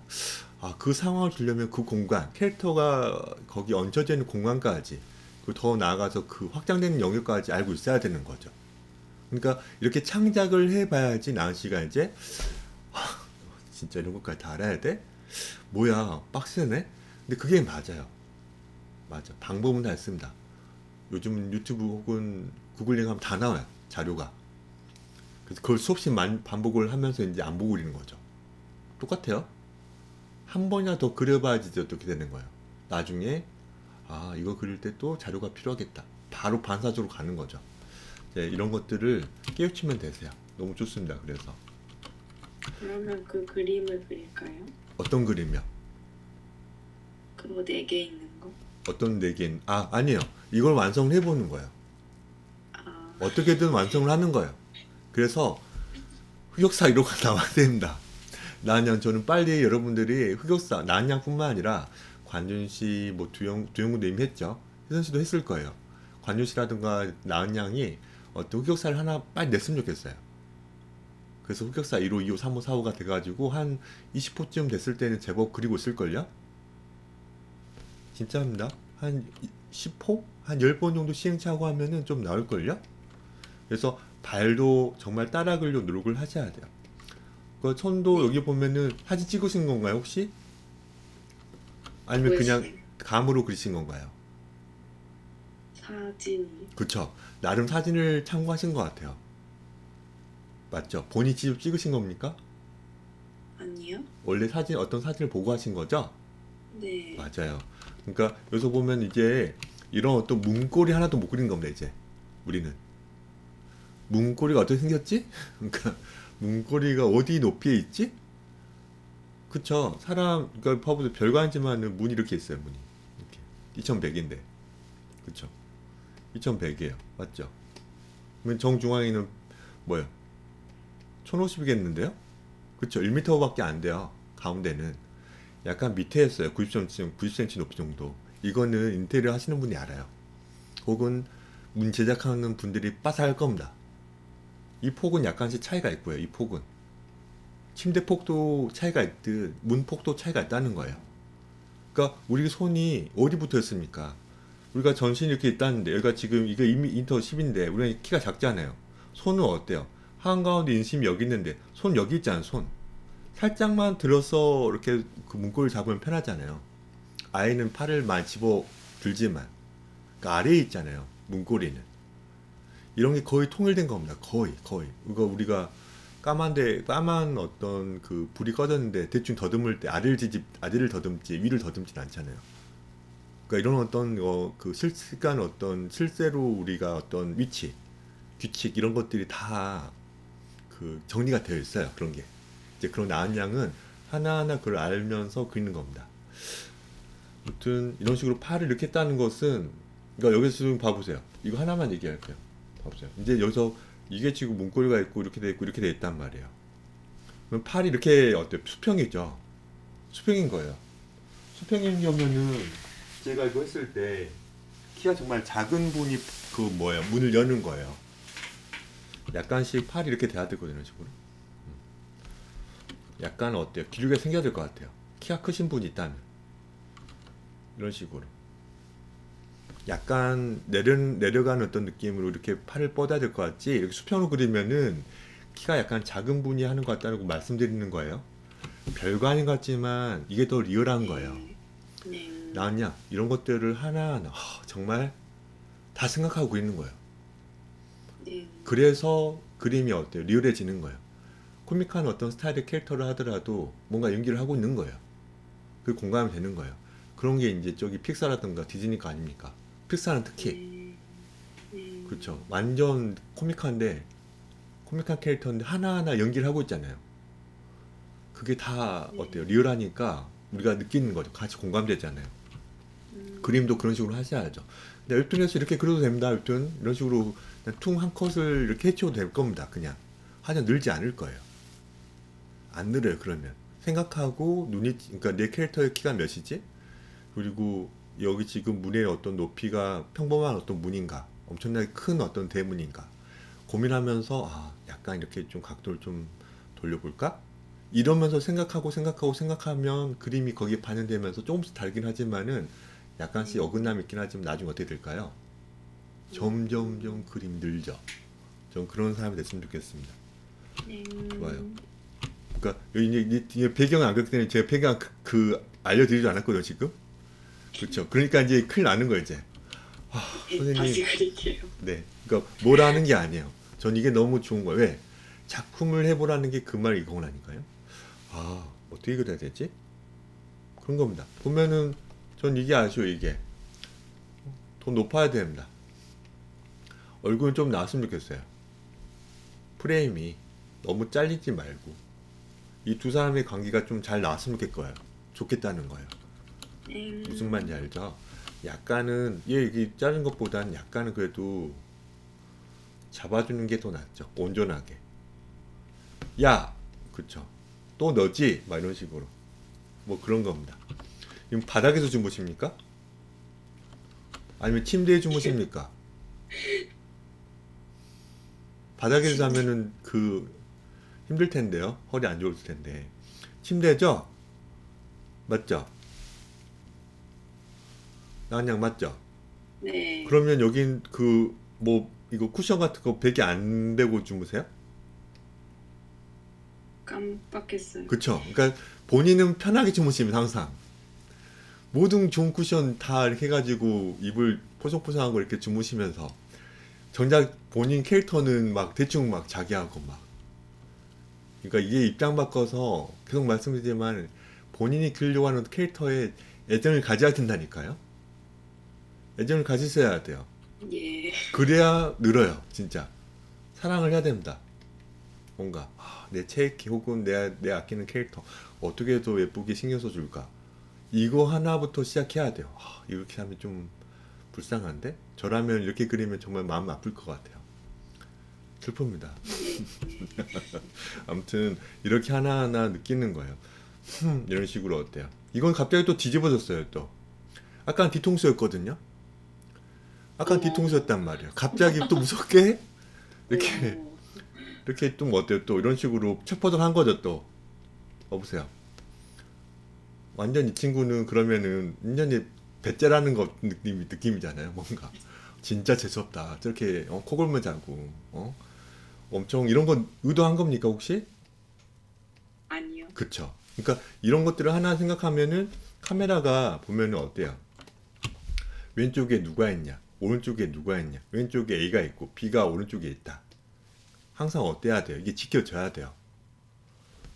아, 그 상황을 주려면 그 공간, 캐릭터가 거기 얹혀져 있는 공간까지, 그리고 더 나아가서 그 확장되는 영역까지 알고 있어야 되는 거죠. 그러니까 이렇게 창작을 해봐야지 나은 씨가 이제 진짜 이런 것까지 다 알아야 돼? 뭐야, 빡세네? 근데 그게 맞아요. 맞아. 방법은 다 있습니다. 요즘 유튜브 혹은 구글링 하면 다 나와요. 자료가. 그래서 그걸 수없이 반복을 하면서 이제 안 보고 그리는 거죠. 똑같아요. 한 번이나 더 그려봐야지 어떻게 되는 거예요. 나중에 아, 이거 그릴 때 또 자료가 필요하겠다. 바로 반사적으로 가는 거죠. 네, 이런 것들을 깨우치면 되세요. 너무 좋습니다. 그래서 그러면 그 그림을 그릴까요? 어떤 그림이요? 그거 4개 있는 거? 어떤 내긴 아니에요. 이걸 완성을 해보는 거예요. 아, 어떻게든 완성을 하는 거예요. 그래서 흑역사 1호가 나와야 됩니다. 나은양 저는 빨리 여러분들이 흑역사 나은양뿐만 아니라 관준씨 뭐 두영군도 이미 했죠. 혜선씨도 했을 거예요. 관준씨라든가 나은양이 어떤 흑역사를 하나 빨리 냈으면 좋겠어요. 그래서 흑역사 1호, 2호, 3호, 4호가 돼가지고 한 20호쯤 됐을 때는 제법 그리고 있을걸요? 진짜입니다. 한 10호? 한 10번 정도 시행착오 하면은 좀 나올걸요? 그래서 발도 정말 따라 그리려고 노력을 하셔야 돼요. 그 손도 여기 보면은 사진 찍으신 건가요, 혹시? 아니면 그냥 보여주세요. 감으로 그리신 건가요? 사진. 그쵸. 나름 사진을 참고하신 것 같아요. 맞죠? 본인이 직접 찍으신 겁니까? 아니요? 원래 어떤 사진을 보고 하신 거죠? 네. 맞아요. 그러니까 여기서 보면 이제 이런 어떤 문고리 하나도 못 그린 겁니다, 이제. 우리는. 문고리가 어떻게 생겼지? 그러니까 문고리가 어디 높이에 있지? 그쵸. 그러니까 봐보세요. 별거 아니지만은 문이 이렇게 있어요, 문이. 이렇게. 2100인데. 그쵸. 2100이에요. 맞죠? 그러면 정중앙에는 뭐예요? 1050이겠는데요? 그쵸. 1m밖에 안 돼요. 가운데는. 약간 밑에 했어요. 90cm 높이 정도. 이거는 인테리어 하시는 분이 알아요. 혹은 문 제작하는 분들이 빠삭할 겁니다. 이 폭은 약간씩 차이가 있고요. 이 폭은. 침대 폭도 차이가 있듯 문 폭도 차이가 있다는 거예요. 그러니까 우리 손이 어디 붙어 있습니까? 우리가 전신이 이렇게 있다는데 여기가 지금 이게 이미 인터 10인데 우리가 키가 작잖아요. 손은 어때요? 한가운데 인심이 여기 있는데 손 여기 있잖아요. 손 살짝만 들어서 이렇게 그 문고리를 잡으면 편하잖아요. 아이는 팔을 많이 집어 들지만 그 아래에 있잖아요. 문고리는 이런 게 거의 통일된 겁니다. 거의 이거 우리가 까만 어떤 그 불이 꺼졌는데 대충 더듬을 때 아래를 더듬지 위를 더듬진 않잖아요. 그러니까 이런 어떤 그 실시간 어떤 실제로 우리가 어떤 위치, 규칙 이런 것들이 다 그 정리가 되어 있어요. 그런 게 이제 그런 나은 양은 하나하나 그걸 알면서 그리는 겁니다. 아무튼 이런 식으로 팔을 이렇게 했다는 것은 그러니까 여기서 지금 봐보세요. 이거 하나만 얘기할게요. 봐보세요. 이제 여기서 이게 지금 문고리가 있고 이렇게 돼 있고 이렇게 돼 있단 말이에요. 그럼 팔이 이렇게 어때요? 수평이죠. 수평인 거예요. 수평인 경우는 제가 이거 했을 때 키가 정말 작은 분이 그 뭐예요? 문을 여는 거예요. 약간씩 팔이 이렇게 돼야 되거든요, 이런 식으로. 약간 어때요? 기류가 생겨야 될 것 같아요. 키가 크신 분이 있다면 이런 식으로 약간 내려가는 어떤 느낌으로 이렇게 팔을 뻗어야 될 것 같지. 이렇게 수평으로 그리면은 키가 약간 작은 분이 하는 것 같다고 말씀드리는 거예요. 별거 아닌 것 같지만 이게 더 리얼한 거예요. 네. 나은양 이런 것들을 하나하나 정말 다 생각하고 그리는 거예요. 네. 그래서 그림이 어때요? 리얼해지는 거예요. 코믹한 어떤 스타일의 캐릭터를 하더라도 뭔가 연기를 하고 있는 거예요. 그 공감이 되는 거예요. 그런 게 이제 저기 픽사라든가 디즈니가 아닙니까? 픽사는 특히 그렇죠. 완전 코믹한 캐릭터인데 하나하나 연기를 하고 있잖아요. 그게 다 어때요? 리얼하니까 우리가 느끼는 거죠. 같이 공감되잖아요. 그림도 그런 식으로 하셔야죠. 근데 웹툰에서 이렇게 그려도 됩니다. 웹툰 이런 식으로 퉁 한 컷을 이렇게 해치워도 될 겁니다. 그냥 하여 늘지 않을 거예요. 안 늘어요. 그러면 생각하고 그러니까 내 캐릭터의 키가 몇이지? 그리고 여기 지금 문의 어떤 높이가 평범한 어떤 문인가, 엄청나게 큰 어떤 대문인가 고민하면서 약간 이렇게 좀 각도를 좀 돌려볼까? 이러면서 생각하면 그림이 거기에 반영되면서 조금씩 다르긴 하지만은 약간씩 어긋남이 있긴 하지만 나중에 어떻게 될까요? 점점점 그림 늘죠. 전 그런 사람이 됐으면 좋겠습니다. 좋아요. 그러니까 이제 배경을 안 그렸기 때문에 제가 배경 알려드리지 않았거든요 지금. 그렇죠. 그러니까 이제 큰일 나는 거예요 이제. 선생님. 다시 그릴게요. 네. 그러니까 뭐라는 게 아니에요. 전 이게 너무 좋은 거예요. 왜? 작품을 해보라는 게 그 말 이거라니까요. 어떻게 그려야 되지? 그런 겁니다. 보면은 전 이게 아쉬워 이게. 더 높아야 됩니다. 얼굴은 좀 나왔으면 좋겠어요. 프레임이 너무 잘리지 말고 이 두 사람의 관계가 좀 잘 나왔으면 좋겠다는 거예요. 무슨 말인지 알죠? 약간은 이게 자른 것보다는 약간은 그래도 잡아주는 게 더 낫죠. 온전하게. 야, 그쵸. 또 너지? 막 이런 식으로. 뭐 그런 겁니다. 지금 바닥에서 주무십니까? 아니면 침대에 주무십니까? 바닥에서 자면은 힘들 텐데요. 허리 안 좋을 텐데. 침대죠? 맞죠? 나은양 맞죠? 네. 그러면 여긴 이거 쿠션 같은 거 베개 안 대고 주무세요? 깜빡했어요. 그쵸? 그러니까 본인은 편하게 주무시면 항상 모든 좋은 쿠션 다 이렇게 해가지고 이불 포송포송한 거 이렇게 주무시면서 정작 본인 캐릭터는 막 대충 막 자기하고 막 그러니까 이게 입장 바꿔서 계속 말씀드리지만 본인이 그리려고 하는 캐릭터에 애정을 가져야 된다니까요. 애정을 가지셔야 돼요. 예. 그래야 늘어요. 진짜 사랑을 해야 됩니다. 뭔가 내 체키 혹은 내 아끼는 캐릭터 어떻게 더 예쁘게 신경 써줄까 이거 하나부터 시작해야 돼요. 이렇게 하면 좀 불쌍한데 저라면 이렇게 그리면 정말 마음 아플 것 같아요. 슬픕니다. 아무튼 이렇게 하나하나 느끼는 거예요. 이런 식으로 어때요? 이건 갑자기 또 뒤집어졌어요. 또 아까는 뒤통수였거든요. 아까는 뒤통수였단 말이에요. 갑자기 또 무섭게 이렇게 또 뭐 어때요? 또 이런 식으로 첩퍼들 한 거죠. 또 여보세요. 완전 이 친구는 그러면은 완전히 배째라는 거 느낌이잖아요. 뭔가 진짜 재수없다. 저렇게 코 골면 자고 엄청 이런 건 의도한 겁니까 혹시? 아니요. 그쵸. 그러니까 이런 것들을 하나 생각하면은 카메라가 보면은 어때요? 왼쪽에 누가 있냐? 오른쪽에 누가 있냐? 왼쪽에 A가 있고 B가 오른쪽에 있다. 항상 어때야 돼요? 이게 지켜져야 돼요.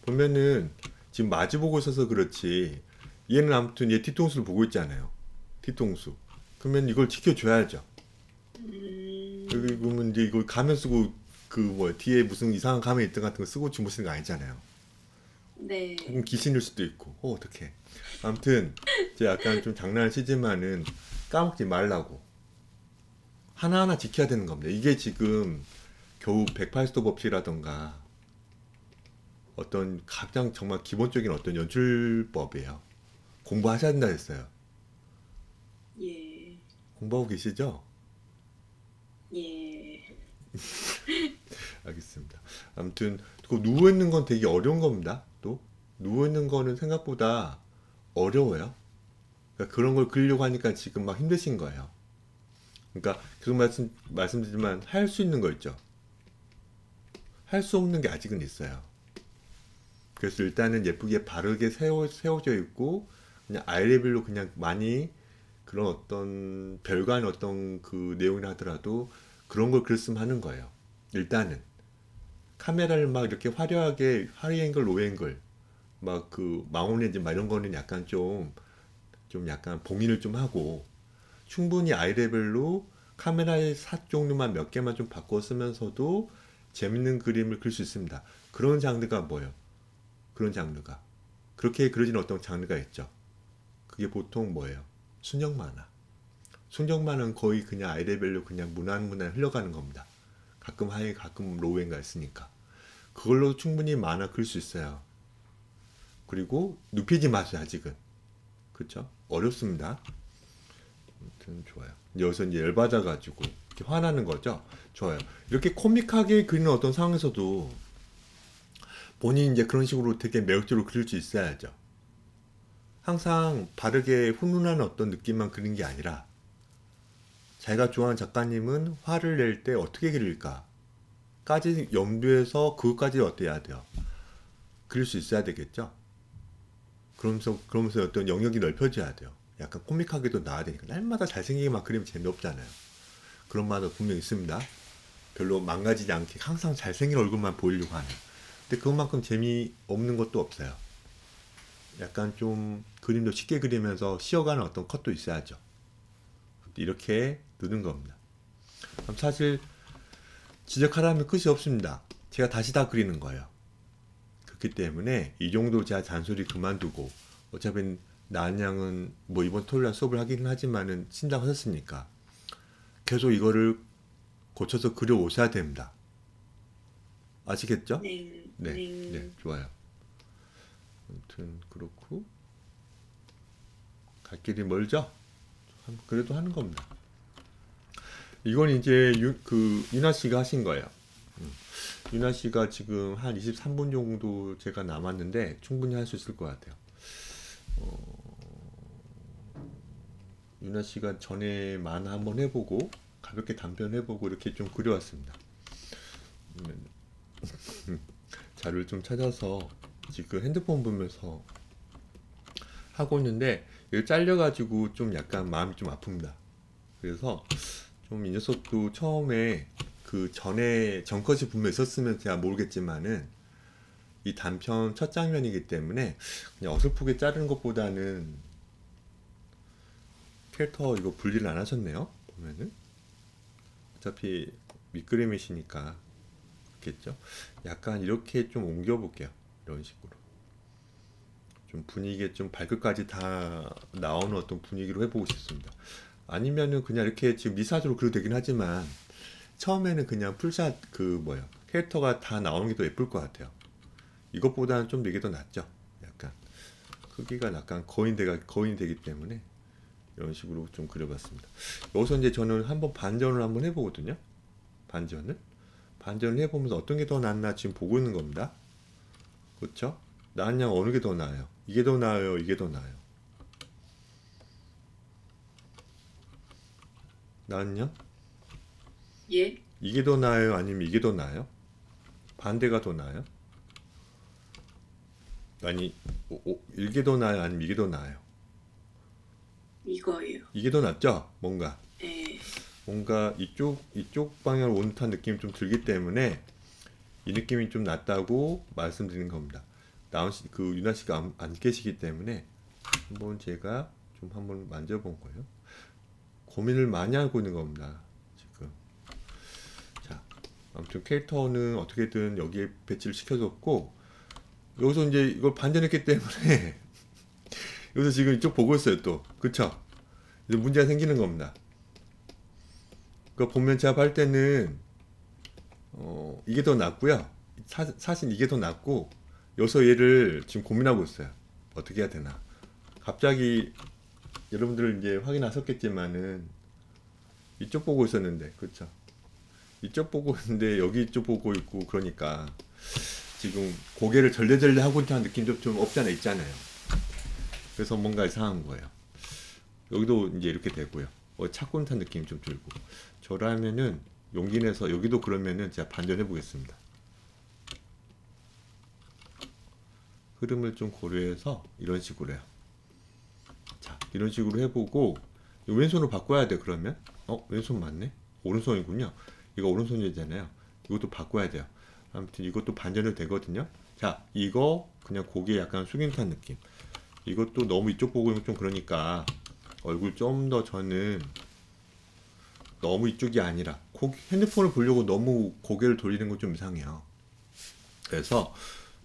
보면은 지금 마주보고 있어서 그렇지 얘는 아무튼 얘 뒤통수를 보고 있잖아요. 뒤통수. 그러면 이걸 지켜줘야죠. 여기 보면 이제 이거 가면 쓰고 그 뭐 뒤에 무슨 이상한 가면 있던 같은 거 쓰고 주무시는 거 아니잖아요. 네. 혹은 귀신일 수도 있고. 어떡해. 아무튼 이제 약간 좀 장난을 치지만은 까먹지 말라고. 하나하나 지켜야 되는 겁니다. 이게 지금 겨우 180도 법칙이라던가 어떤 가장 정말 기본적인 어떤 연출법이에요. 공부하셔야 된다 했어요. 예. 공부하고 계시죠? 예. 알겠습니다. 아무튼 그 누워있는 건 되게 어려운 겁니다. 또 누워있는 거는 생각보다 어려워요. 그러니까 그런 걸 그리려고 하니까 지금 막 힘드신 거예요. 그러니까 계속 말씀드리지만 할 수 있는 거 있죠. 할 수 없는 게 아직은 있어요. 그래서 일단은 예쁘게 바르게 세워져 있고 그냥 아이레벨로 그냥 많이 그런 어떤 별관 어떤 그 내용이라 하더라도 그런 걸 그렸으면 하는 거예요. 일단은 카메라를 막 이렇게 화려하게 하이앵글 로앵글 막 그 망원렌즈 막 이런 거는 약간 좀 약간 봉인을 좀 하고 충분히 아이레벨로 카메라의 샷 종류만 몇 개만 좀 바꿔 쓰면서도 재밌는 그림을 그릴 수 있습니다. 그런 장르가 뭐예요? 그런 장르가 그렇게 그려진 어떤 장르가 있죠. 그게 보통 뭐예요? 순정 만화. 순정 만화는 거의 그냥 아이레벨로 그냥 무난무난 흘러가는 겁니다. 가끔 하이 가끔 로우엔가 있으니까 그걸로 충분히 만화 그릴 수 있어요. 그리고 눕히지 마세요. 아직은. 그렇죠? 어렵습니다. 아무튼 좋아요. 여기서 이제 열받아가지고 이렇게 화나는 거죠. 좋아요. 이렇게 코믹하게 그리는 어떤 상황에서도 본인이 이제 그런 식으로 되게 매력적으로 그릴 수 있어야죠. 항상 바르게 훈훈한 어떤 느낌만 그리는 게 아니라 자기가 좋아하는 작가님은 화를 낼 때 어떻게 그릴까 까지 염두에서 그것까지 어때야 돼요. 그릴 수 있어야 되겠죠. 그러면서 어떤 영역이 넓혀져야 돼요. 약간 코믹하게도 나와야 되니까 날마다 잘생기게 막 그리면 재미없잖아요. 그런 마다 분명히 있습니다. 별로 망가지지 않게 항상 잘생긴 얼굴만 보이려고 하는. 근데 그것만큼 재미없는 것도 없어요. 약간 좀 그림도 쉽게 그리면서 쉬어가는 어떤 컷도 있어야죠. 이렇게 넣는 겁니다. 사실 지적하라면 끝이 없습니다. 제가 다시 다 그리는 거예요. 그렇기 때문에 이 정도 제가 잔소리 그만두고 어차피 나은양은 뭐 이번 토요일날 수업을 하긴 하지만은 신청하셨으니까 계속 이거를 고쳐서 그려 오셔야 됩니다. 아시겠죠? 네. 네, 좋아요. 아무튼 그렇고 갈 길이 멀죠? 그래도 하는 겁니다. 이건 이제 유나 씨가 하신 거예요. 유나 씨가 지금 한 23분 정도 제가 남았는데 충분히 할 수 있을 것 같아요. 유나 씨가 전에 만화 한번 해보고 가볍게 단편해보고 이렇게 좀 그려왔습니다. 자료를 좀 찾아서 지금 핸드폰 보면서 하고 있는데 이거 잘려가지고 좀 약간 마음이 좀 아픕니다. 그래서 좀 이 녀석도 처음에 그 전컷이 분명 있었으면 제가 모르겠지만은 이 단편 첫 장면이기 때문에 그냥 어설프게 자르는 것보다는 캐릭터 이거 분리를 안 하셨네요. 보면은 어차피 밑그림이시니까 그렇겠죠. 약간 이렇게 좀 옮겨볼게요. 이런 식으로 좀 분위기에 좀 발끝까지 다 나오는 어떤 분위기로 해보고 싶습니다. 아니면은 그냥 이렇게 지금 미사조로 그려도 되긴 하지만 처음에는 그냥 풀샷 캐릭터가 다 나오는 게 더 예쁠 것 같아요. 이것보다는 좀 이게 더 낫죠. 약간 크기가 약간 거인이 되기 때문에 이런 식으로 좀 그려봤습니다. 여기서 이제 저는 한번 반전을 한번 해보거든요. 반전을 해보면서 어떤 게 더 낫나 지금 보고 있는 겁니다. 그렇죠? 나은 양 어느 게 더 나아요? 이게 더 나아요? 이게 더 나아요? 나은요? 예? 이게 더 나아요? 아니면 이게 더 나아요? 반대가 더 나아요? 아니, 이게 더 나아요? 아니면 이게 더 나아요? 이거예요. 이게 더 낫죠? 예. 뭔가 이쪽 방향으로 온 듯한 느낌이 좀 들기 때문에 이 느낌이 좀 낫다고 말씀드리는 겁니다. 유나 씨가 안 계시기 때문에 한번 제가 좀 한번 만져본 거예요. 고민을 많이 하고 있는 겁니다. 지금. 자, 아무튼 캐릭터는 어떻게든 여기에 배치를 시켜줬고, 여기서 이제 이걸 반전했기 때문에 여기서 지금 이쪽 보고 있어요, 또. 그쵸? 이제 문제가 생기는 겁니다. 그 보면 제가 할 때는 이게 더 낫고요. 사실 이게 더 낫고, 여기서 얘를 지금 고민하고 있어요. 어떻게 해야 되나. 갑자기 여러분들 이제 확인하셨겠지만은 이쪽 보고 있었는데, 그쵸? 이쪽 보고 있는데 여기 이쪽 보고 있고, 그러니까 지금 고개를 절레절레 하고 있다는 느낌도 좀 없지 않아 있잖아요. 그래서 뭔가 이상한 거예요. 여기도 이제 이렇게 되고요. 찾고 있는 느낌이 좀 들고. 저라면은 용기 내서 여기도 그러면은 제가 반전해 보겠습니다. 흐름을 좀 고려해서 이런 식으로 해요. 자, 이런 식으로 해보고 왼손으로 바꿔야 돼. 그러면 왼손 맞네? 오른손이군요. 이거 오른손이잖아요. 이것도 바꿔야 돼요. 아무튼 이것도 반전이 되거든요. 자, 이거 그냥 고개 약간 숙인 듯한 느낌. 이것도 너무 이쪽 보고 있는 좀 그러니까 얼굴 좀 더 저는 너무 이쪽이 아니라 핸드폰을 보려고 너무 고개를 돌리는 건 좀 이상해요. 그래서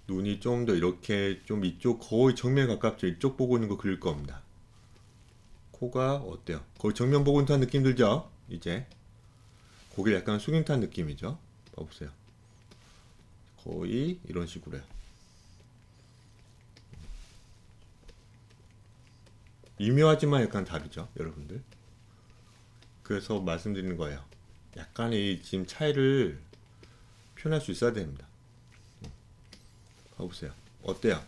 눈이 좀 더 이렇게 좀 이쪽 거의 정면에 가깝죠. 이쪽 보고 있는 거 그릴 겁니다. 코가 어때요? 거의 정면 보고 있는 듯한 느낌 들죠? 이제 고개를 약간 숙인 듯한 느낌이죠. 봐보세요. 거의 이런 식으로 해요. 미묘하지만 약간 다르죠, 여러분들. 그래서 말씀드리는 거예요. 약간의 지금 차이를 표현할 수 있어야 됩니다. 봐보세요. 어때요?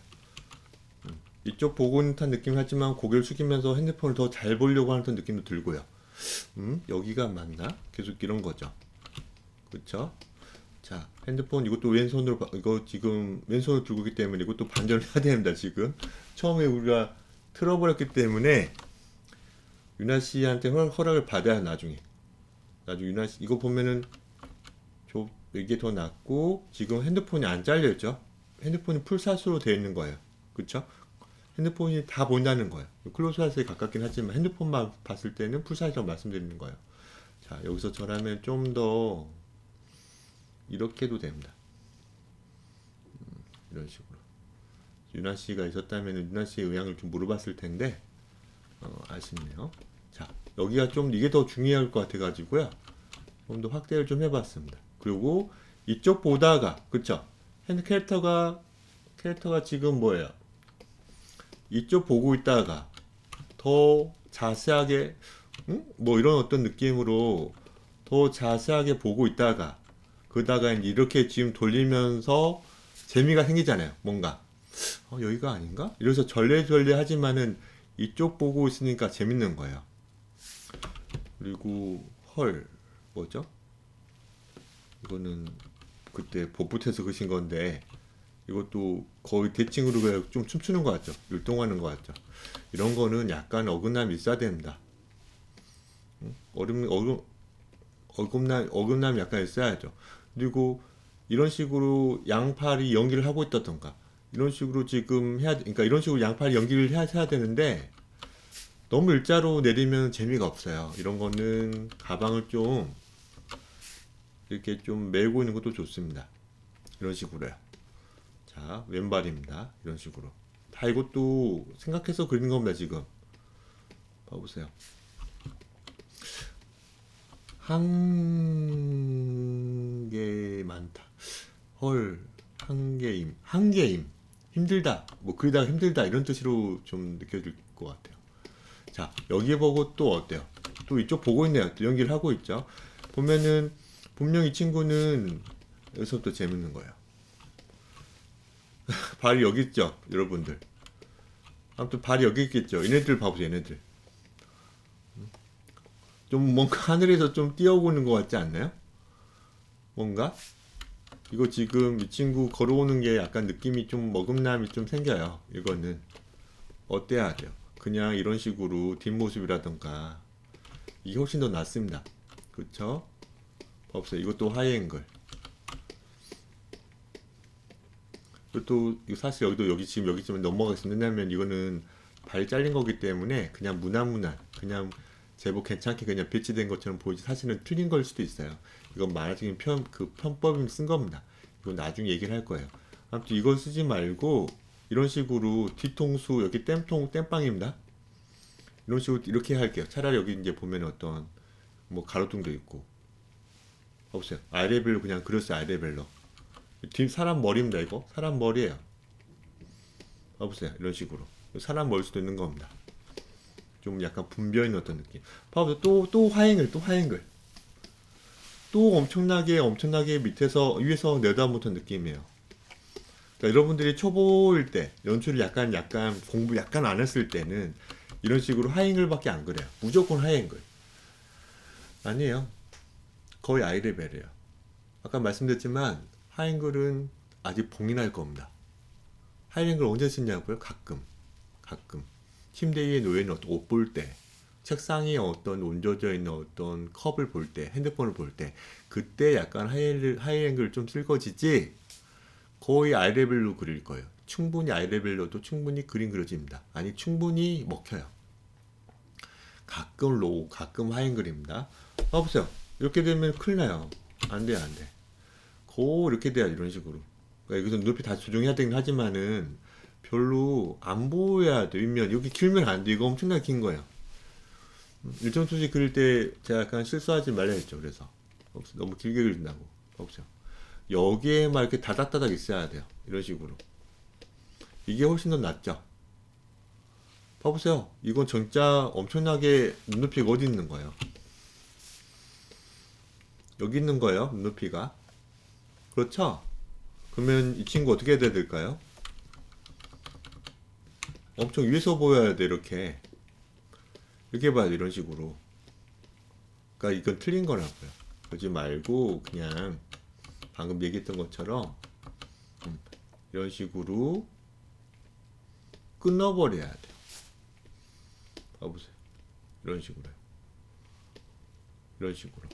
이쪽 보고 있는 듯한 느낌 하지만 고개를 숙이면서 핸드폰을 더 잘 보려고 하는 듯한 느낌도 들고요. 여기가 맞나? 계속 이런 거죠. 그쵸? 자, 핸드폰 이것도 왼손으로 이거 지금 왼손으로 들고 있기 때문에 이것도 반전을 해야 됩니다. 지금 처음에 우리가 틀어버렸기 때문에 유나 씨한테 허락을 받아야 나중에 유나 씨 이거 보면은 이게 더 낫고 지금 핸드폰이 안 잘려 있죠. 핸드폰이 풀샷으로 되어 있는 거예요. 그쵸? 핸드폰이 다 본다는 거예요. 클로즈샷에 가깝긴 하지만 핸드폰만 봤을 때는 풀샷이라고 말씀드리는 거예요. 자, 여기서 저라면 좀 더 이렇게 해도 됩니다. 이런 식으로. 유나 씨가 있었다면 유나 씨의 의향을 좀 물어봤을 텐데 아쉽네요. 자, 여기가 좀 이게 더 중요할 것 같아 가지고요. 좀 더 확대를 좀 해봤습니다. 그리고 이쪽 보다가 그쵸? 캐릭터가 지금 뭐예요? 이쪽 보고 있다가 더 자세하게 뭐 이런 어떤 느낌으로 더 자세하게 보고 있다가 그러다가 이렇게 지금 돌리면서 재미가 생기잖아요. 뭔가 여기가 아닌가? 이래서 절레절레 하지만은 이쪽 보고 있으니까 재밌는 거예요. 그리고 뭐죠? 이거는 그때 복붙해서 그신 건데 이것도 거의 대칭으로 그냥 좀 춤추는 것 같죠? 율동하는 것 같죠? 이런 거는 약간 어긋남이 있어야 됩니다. 어긋남이 약간 있어야죠. 그리고 이런 식으로 양팔이 연기를 하고 있다던가 이런 식으로 지금 그러니까 이런 식으로 양팔이 연기를 해야 되는데 너무 일자로 내리면 재미가 없어요. 이런 거는 가방을 좀 이렇게 좀 메고 있는 것도 좋습니다. 이런 식으로요. 자, 왼발입니다. 이런 식으로. 다 이것도 생각해서 그리는 겁니다, 지금. 봐보세요. 한 개 많다. 한 개임. 힘들다. 뭐 그리다가 힘들다. 이런 뜻으로 좀 느껴질 것 같아요. 자, 여기 보고 또 어때요? 또 이쪽 보고 있네요. 또 연기를 하고 있죠. 보면은 분명 이 친구는 여기서부터 재밌는 거예요. 발이 여기 있죠, 여러분들. 아무튼 발이 여기 있겠죠. 얘네들 봐보세요, 얘네들. 좀 뭔가 하늘에서 좀 뛰어오는 것 같지 않나요? 뭔가? 이거 지금 이 친구 걸어오는 게 약간 느낌이 좀 머금남이 좀 생겨요. 이거는 어때야 돼요? 그냥 이런 식으로 뒷모습이라던가 이게 훨씬 더 낫습니다. 그쵸? 없어요. 이것도 하이앵글. 이것도 이거 사실 여기도 여기 지금 여기쯤 넘어가겠습니다. 왜냐면 이거는 발 잘린 거기 때문에 그냥 무난무난 그냥 제법 괜찮게 그냥 배치된 것처럼 보이지 사실은 틀린 걸 수도 있어요. 이건 말하자면 편법임 쓴 겁니다. 이건 나중에 얘기를 할 거예요. 아무튼 이걸 쓰지 말고 이런 식으로 뒤통수 여기 땜빵입니다. 이런 식으로 이렇게 할게요. 차라리 여기 이제 보면 어떤 뭐 가로등도 있고 없어요. 아이레벨로 그냥 그렸어요. 아이레벨로 뒤 사람 머리입니다. 이거 사람 머리예요. 봐보세요. 이런 식으로 사람 머리일 수도 있는 겁니다. 좀 약간 분벼있는 어떤 느낌. 봐보세요. 또 하앵글 또 엄청나게 밑에서 위에서 내다보는 느낌이에요. 그러니까 여러분들이 초보일 때 연출을 약간 공부 약간 안 했을 때는 이런 식으로 하앵글밖에 안 그래요. 무조건 하앵글 아니에요. 거의 아이레벨이에요. 아까 말씀드렸지만 하앵글은 아직 봉인할 겁니다. 하이앵글 언제 쓰냐고요? 가끔 침대 위에 놓여있는 어떤 옷 볼 때, 책상에 어떤 얹어져 있는 어떤 컵을 볼 때, 핸드폰을 볼 때 그때 약간 하이앵글 좀 쓸 것이지 거의 아이레벨로 그릴 거예요. 충분히 아이레벨로도 충분히 그림 그려집니다. 아니 충분히 먹혀요. 가끔 로우, 가끔 하이앵글입니다. 봐보세요. 이렇게 되면 큰일 나요. 안 돼. 이렇게 돼야 이런 식으로. 그러니까 여기서 눈높이 다 조정해야 되긴 하지만은 별로 안 보여야 돼. 윗면 여기 길면 안 돼. 이거 엄청나게 긴 거예요. 일정 수지 그릴 때 제가 약간 실수하지 말라 했죠. 그래서 너무 길게 그린다고. 없어요. 여기에만 이렇게 다닥다닥 있어야 돼요. 이런 식으로. 이게 훨씬 더 낫죠. 봐보세요. 이건 진짜 엄청나게 눈높이가 어디 있는 거예요? 여기 있는 거예요. 눈높이가. 그렇죠? 그러면 이 친구 어떻게 해야 될까요? 엄청 위에서 보여야 돼. 이렇게 봐야 돼. 이런 식으로. 그러니까 이건 틀린 거라고요. 그러지 말고 그냥 방금 얘기했던 것처럼 이런 식으로 끊어버려야 돼요. 봐보세요. 이런 식으로요. 이런 식으로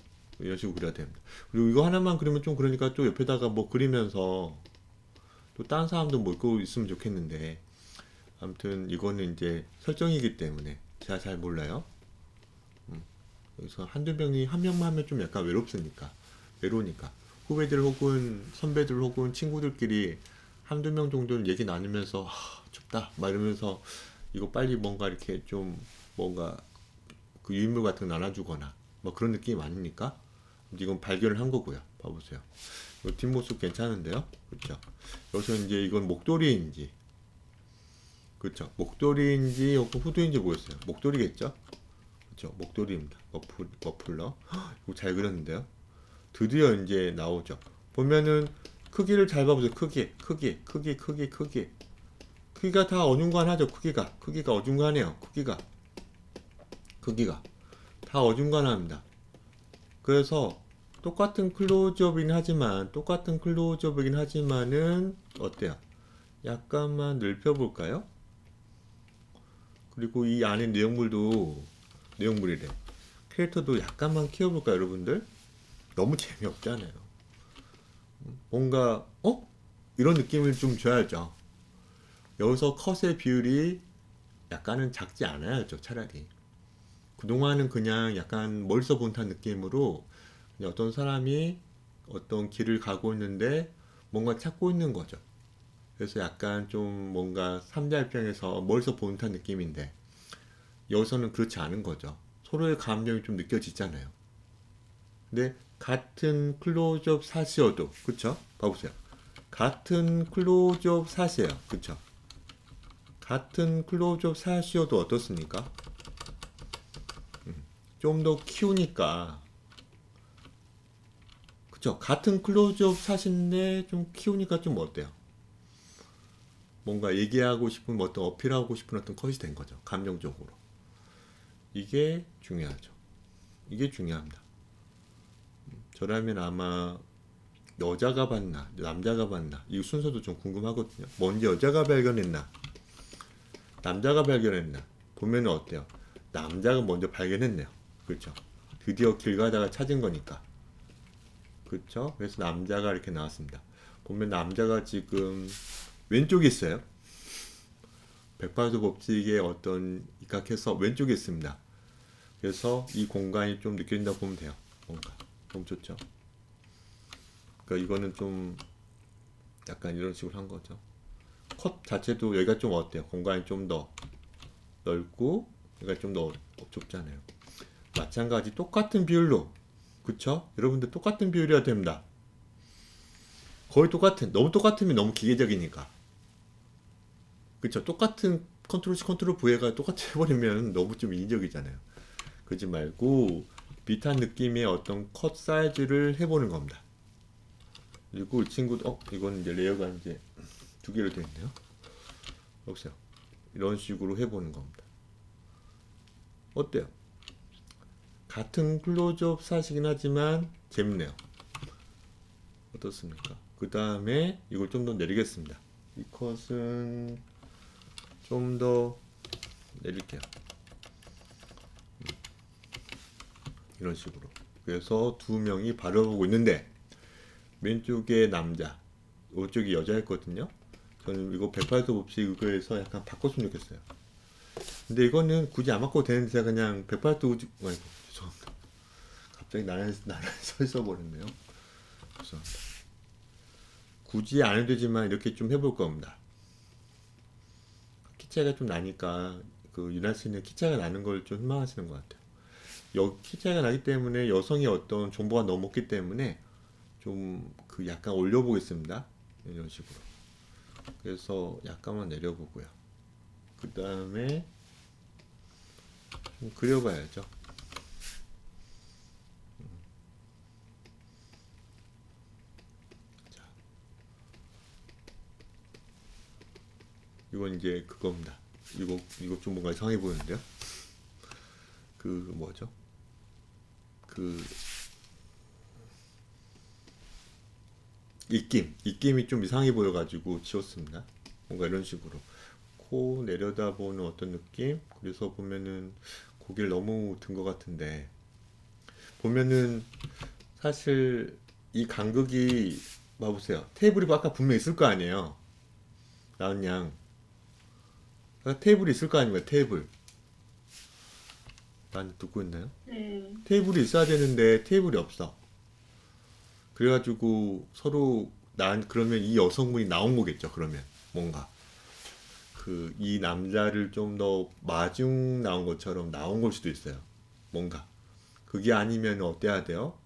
그려야 됩니다. 그리고 이거 하나만 그리면 좀 그러니까 또 옆에다가 뭐 그리면서 또 다른 사람도 뭐 읽고 있으면 좋겠는데 아무튼 이거는 이제 설정이기 때문에 제가 잘 몰라요. 여기서 한두 명이 한 명만 하면 좀 약간 외로우니까 후배들 혹은 선배들 혹은 친구들끼리 한두 명 정도는 얘기 나누면서 춥다 막 이러면서 이거 빨리 뭔가 이렇게 좀 뭔가 그 유인물 같은 거 나눠주거나 뭐 그런 느낌이 많으니까 이건 발견을 한 거고요. 봐보세요. 이 뒷모습 괜찮은데요? 그렇죠? 여기서 이제 이건 목도리인지 그렇죠? 목도리인지 혹은 후드인지 모르겠어요. 목도리겠죠? 그렇죠? 목도리입니다. 머플러. 이거 잘 그렸는데요? 드디어 이제 나오죠. 보면은 크기를 잘 봐보세요. 크기가 다 어중간하죠. 크기가 어중간해요. 크기가 다 어중간합니다. 그래서 똑같은 클로즈업이긴 하지만은 어때요? 약간만 넓혀볼까요? 그리고 이 안에 내용물이래. 캐릭터도 약간만 키워볼까요, 여러분들? 너무 재미없잖아요. 뭔가 이런 느낌을 좀 줘야죠. 여기서 컷의 비율이 약간은 작지 않아야죠, 차라리. 그동안은 그냥 약간 멀리서 본 듯한 느낌으로 그냥 어떤 사람이 어떤 길을 가고 있는데 뭔가 찾고 있는 거죠. 그래서 약간 좀 뭔가 삼자입장에서 멀리서 본 듯한 느낌인데 여기서는 그렇지 않은 거죠. 서로의 감정이 좀 느껴지잖아요. 근데 같은 클로즈업 샷이어도 그쵸? 봐보세요. 같은 클로즈업 샷이에요. 그쵸? 같은 클로즈업 샷이어도 어떻습니까? 좀 더 키우니까 그쵸? 같은 클로즈업 샷인데 좀 키우니까 좀 어때요? 뭔가 얘기하고 싶은 어떤 어필하고 싶은 어떤 컷이 된 거죠. 감정적으로. 이게 중요하죠. 이게 중요합니다. 저라면 아마 여자가 봤나 남자가 봤나 이 순서도 좀 궁금하거든요. 먼저 여자가 발견했나 남자가 발견했나 보면 어때요? 남자가 먼저 발견했네요. 그렇죠? 드디어 길 가다가 찾은 거니까. 그렇죠? 그래서 남자가 이렇게 나왔습니다. 보면 남자가 지금 왼쪽에 있어요. 180도 법칙의 어떤 입각해서 왼쪽에 있습니다. 그래서 이 공간이 좀 느껴진다고 보면 돼요. 뭔가 너무 좋죠. 그러니까 이거는 좀 약간 이런 식으로 한 거죠. 컷 자체도 여기가 좀 어때요? 공간이 좀 더 넓고 여기가 좀 더 좁잖아요. 마찬가지 똑같은 비율로 그쵸? 여러분들 똑같은 비율이어야 됩니다. 거의 똑같은 너무 똑같으면 너무 기계적이니까 그쵸? 똑같은 컨트롤 C 컨트롤 V가 똑같이 해버리면 너무 좀 인위적이잖아요. 그러지 말고 비슷한 느낌의 어떤 컷 사이즈를 해보는 겁니다. 그리고 이 친구도 이건 이제 레이어가 이제 두 개로 되어 있네요. 보세요. 이런 식으로 해보는 겁니다. 어때요? 같은 클로즈업 샷이긴 하지만 재밌네요. 어떻습니까? 그 다음에 이걸 좀 더 내리겠습니다. 이 컷은 좀 더 내릴게요. 이런 식으로. 그래서 두 명이 바라보고 있는데 왼쪽에 남자, 오른쪽이 여자였거든요. 저는 이거 180도 법칙 이거에서 약간 바꿨으면 좋겠어요. 근데 이거는 굳이 안 바꿔도 되는데 제가 그냥 180도 아이고 죄송합니다. 갑자기 나란히 서 있어 버렸네요. 죄송합니다. 굳이 안 해도 되지만 이렇게 좀 해볼 겁니다. 키 차이가 좀 나니까 그 유나 씨는 키 차이가 나는 걸 좀 희망하시는 것 같아요. 키 차이가 나기 때문에 여성의 어떤 정보가 너무 없기 때문에 좀 그 약간 올려보겠습니다. 이런 식으로. 그래서 약간만 내려보고요. 그 다음에 좀 그려봐야죠. 자, 이건 이제 그겁니다. 이거 좀 뭔가 이상해 보이는데요. 그 뭐죠? 그 입김이 좀 이상해 보여가지고 지웠습니다. 뭔가 이런 식으로 코 내려다보는 어떤 느낌. 그래서 보면은 고개를 너무 든 것 같은데 보면은 사실 이 간극이 봐보세요. 테이블이 아까 분명히 있을 거 아니에요. 나은 양 테이블이 있을 거 아닙니까? 테이블 난 듣고 있나요? 네. 테이블이 있어야 되는데 테이블이 없어. 그래가지고 서로 그러면 이 여성분이 나온 거겠죠. 그러면 뭔가 그 이 남자를 좀 더 마중 나온 것처럼 나온 걸 수도 있어요. 뭔가 그게 아니면 어때야 돼요?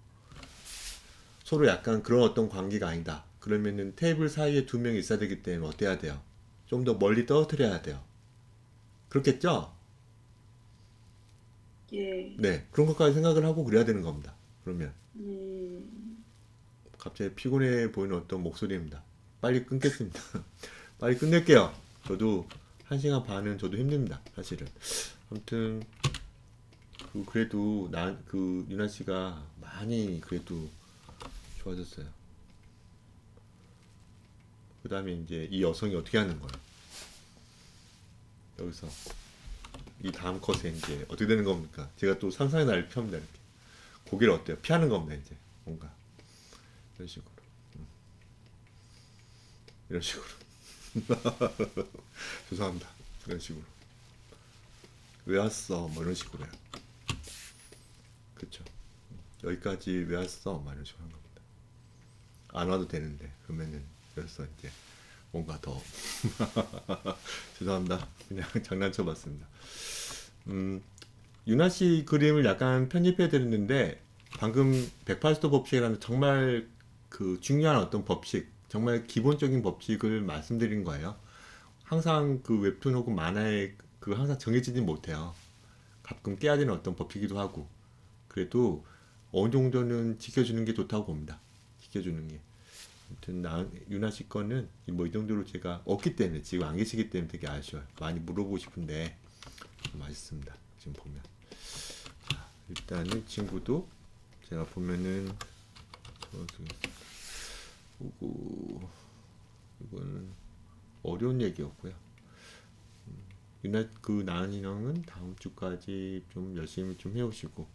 서로 약간 그런 어떤 관계가 아니다. 그러면은 테이블 사이에 두 명이 있어야 되기 때문에 어때야 돼요? 좀 더 멀리 떨어뜨려야 돼요. 그렇겠죠? 예. 네, 그런 것까지 생각을 하고 그래야 되는 겁니다. 그러면 갑자기 피곤해 보이는 어떤 목소리입니다. 빨리 끊겠습니다. 빨리 끝낼게요. 저도 1시간 반은 저도 힘듭니다. 사실은. 아무튼 그래도 그 유나 씨가 많이 그래도 좋아졌어요. 그 다음에 이제 이 여성이 어떻게 하는 거예요? 여기서 이 다음 컷에 이제 어떻게 되는 겁니까? 제가 또 상상의 나를 펴니다. 이렇게 고개를 어때요? 피하는 겁니다. 이제 뭔가 이런 식으로 이런 식으로 죄송합니다. 이런 식으로 왜 왔어? 뭐 이런 식으로 해요. 그쵸? 여기까지 왜 왔어? 뭐 이런 식으로 한 겁니다. 안 와도 되는데 그러면은 그래서 이제 뭔가 더 죄송합니다. 그냥 장난쳐봤습니다. 유나 씨 그림을 약간 편집해 드렸는데 방금 180도 법칙이라는 정말 그 중요한 어떤 법칙, 정말 기본적인 법칙을 말씀드린 거예요. 항상 그 웹툰 혹은 만화에 그 항상 정해지지 못해요. 가끔 깨야 되는 어떤 법칙이기도 하고. 그래도 어느 정도는 지켜주는 게 좋다고 봅니다. 지켜주는 게. 아무튼 유나 씨 거는 뭐 이 정도로 제가 없기 때문에 지금 안 계시기 때문에 되게 아쉬워요. 많이 물어보고 싶은데 맛있습니다. 지금 보면. 자, 일단은 이 친구도 제가 보면은 보고 이거는 어려운 얘기였고요. 그 나은 인형은 다음 주까지 좀 열심히 좀 해오시고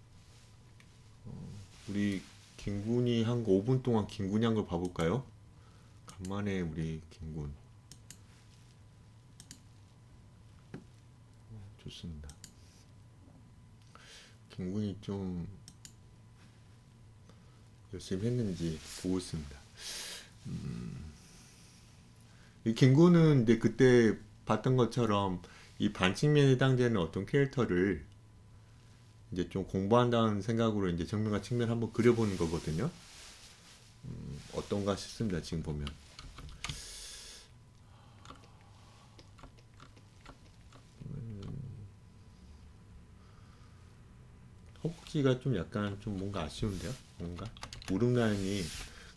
우리 김군이 한 거 5분 동안 김군이 한 걸 봐볼까요? 간만에 우리 김군 좋습니다. 김군이 좀 열심히 했는지 보고 있습니다. 이 김군은 이제 그때 봤던 것처럼 이 반칙면에 해당되는 어떤 캐릭터를 이제 좀 공부한다는 생각으로 이제 정면과 측면 한번 그려보는 거거든요. 어떤가 싶습니다. 지금 보면. 허벅지가 좀 약간 좀 뭔가 아쉬운데요. 뭔가 무릎 라인이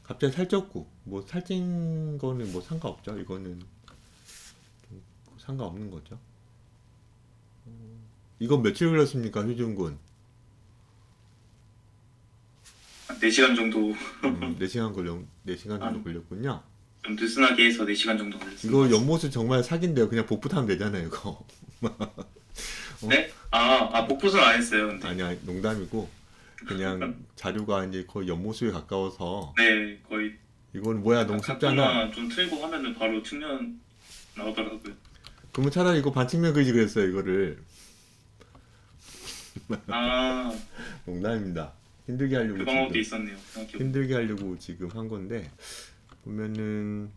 갑자기 살쪘고 뭐 살찐 거는 뭐 상관없죠. 이거는 좀 상관없는 거죠. 이건 며칠 걸렸습니까, 휴준군? 4시간 정도 4시간 걸려, 4시간 정도 걸렸군요. 좀 느슨하게 해서 4시간 정도 걸렸습니다. 이거 옆모습 정말 사기인데요. 그냥 복붙하면 되잖아요, 이거. 네? 복붙은 안 했어요. 근데. 아니야, 농담이고 그냥 자료가 이제 거의 옆모습에 가까워서 네, 거의 이건 뭐야, 너무 쉽잖아. 각도만 좀 틀고 하면은 바로 측면 나오더라고요. 그러면 차라리 이거 반칙면 그리지 그랬어요, 이거를. 농담입니다. 힘들게 하려고 그 방법도 지금. 있었네요. 생각해보니까. 힘들게 하려고 지금 한 건데 보면은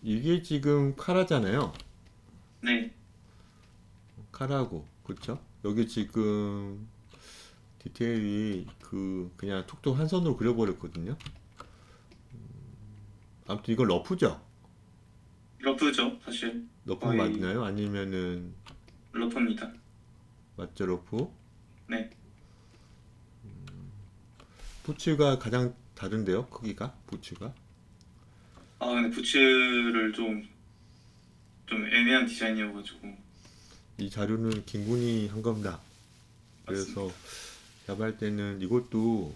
이게 지금 카라잖아요. 네, 카라고 그쵸? 여기 지금 디테일이 그냥 툭툭 한 손으로 그려버렸거든요. 아무튼 이건 러프죠? 러프죠, 사실. 러프 거의- 맞나요? 아니면은 러프입니다. 맞죠, 러프? 네, 부츠가 가장 다른데요, 크기가? 부츠가? 근데 부츠를 좀 애매한 디자인이어가지고. 이 자료는 김군이 한 겁니다. 그래서 제가 할 때는 이것도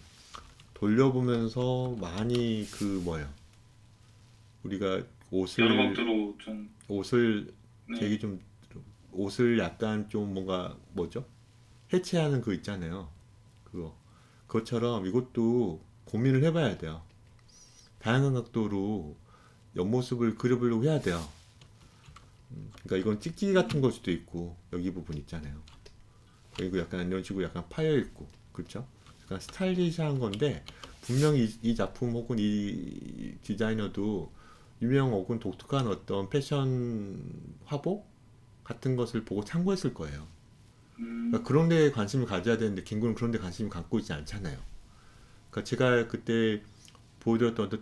돌려보면서 많이 우리가 여러 옷을 각도로 좀. 네, 되게 좀 옷을 약간 좀 뭔가 뭐죠? 해체하는 거 있잖아요. 그것처럼 이것도 고민을 해봐야 돼요. 다양한 각도로 옆모습을 그려보려고 해야 돼요. 그러니까 이건 찍찍이 같은 걸 수도 있고 여기 부분 있잖아요. 그리고 약간 이런 식으로 약간 파여 있고, 그렇죠? 약간 스타일리시한 건데 분명히 이 작품 혹은 이 디자이너도 유명 혹은 독특한 어떤 패션 화보 같은 것을 보고 참고했을 거예요. 그러니까 그런 데에 관심을 가져야 되는데 김군은 그런 데 관심을 갖고 있지 않잖아요. 그러니까 제가 그때 보여드렸던 어떤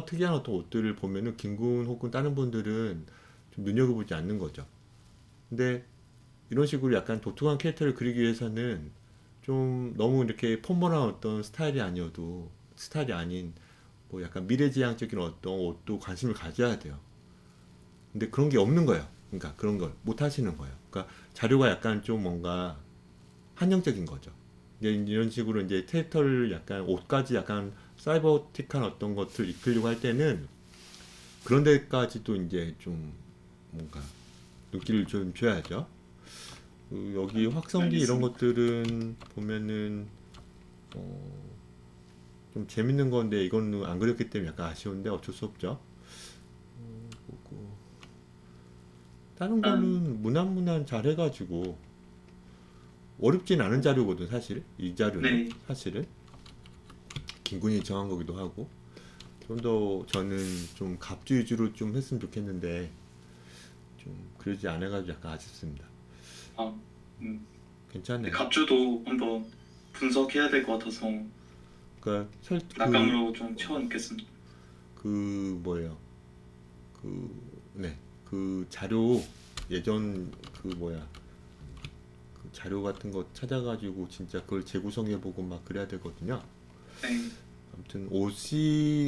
특이한 어떤 옷들을 보면은 김군 혹은 다른 분들은 좀 눈여겨보지 않는 거죠. 근데 이런 식으로 약간 독특한 캐릭터를 그리기 위해서는 좀 너무 이렇게 폼멀한 어떤 스타일이 아니어도 스타일이 아닌 뭐 약간 미래지향적인 어떤 옷도 관심을 가져야 돼요. 근데 그런 게 없는 거예요. 그러니까 그런 걸 못 하시는 거예요. 그러니까 자료가 약간 좀 뭔가 한정적인 거죠. 이제 이런 식으로 이제 캐릭터를 약간 옷까지 약간 사이버틱한 어떤 것을 이끌려고 할 때는 그런 데까지도 이제 좀 뭔가 눈길을 좀 줘야죠. 여기 확성기 이런 것들은 보면은 좀 재밌는 건데 이거는 안 그렸기 때문에 약간 아쉬운데 어쩔 수 없죠. 보고 다른 거는 무난무난 잘 해가지고 어렵진 않은 자료거든 사실. 이 자료는 네. 사실은 김군이 정한 거기도 하고 좀 더 저는 좀 갑주 위주로 좀 했으면 좋겠는데 좀 그러지 않아가지고 약간 아쉽습니다. 괜찮네요. 갑주도 한번 분석해야 될 것 같아서 그러니까 낙감으로 좀 채워놓겠습니다. 뭐예요? 그 자료 예전 그 자료 같은 거 찾아가지고 진짜 그걸 재구성해보고 막 그래야 되거든요. 네, 아무튼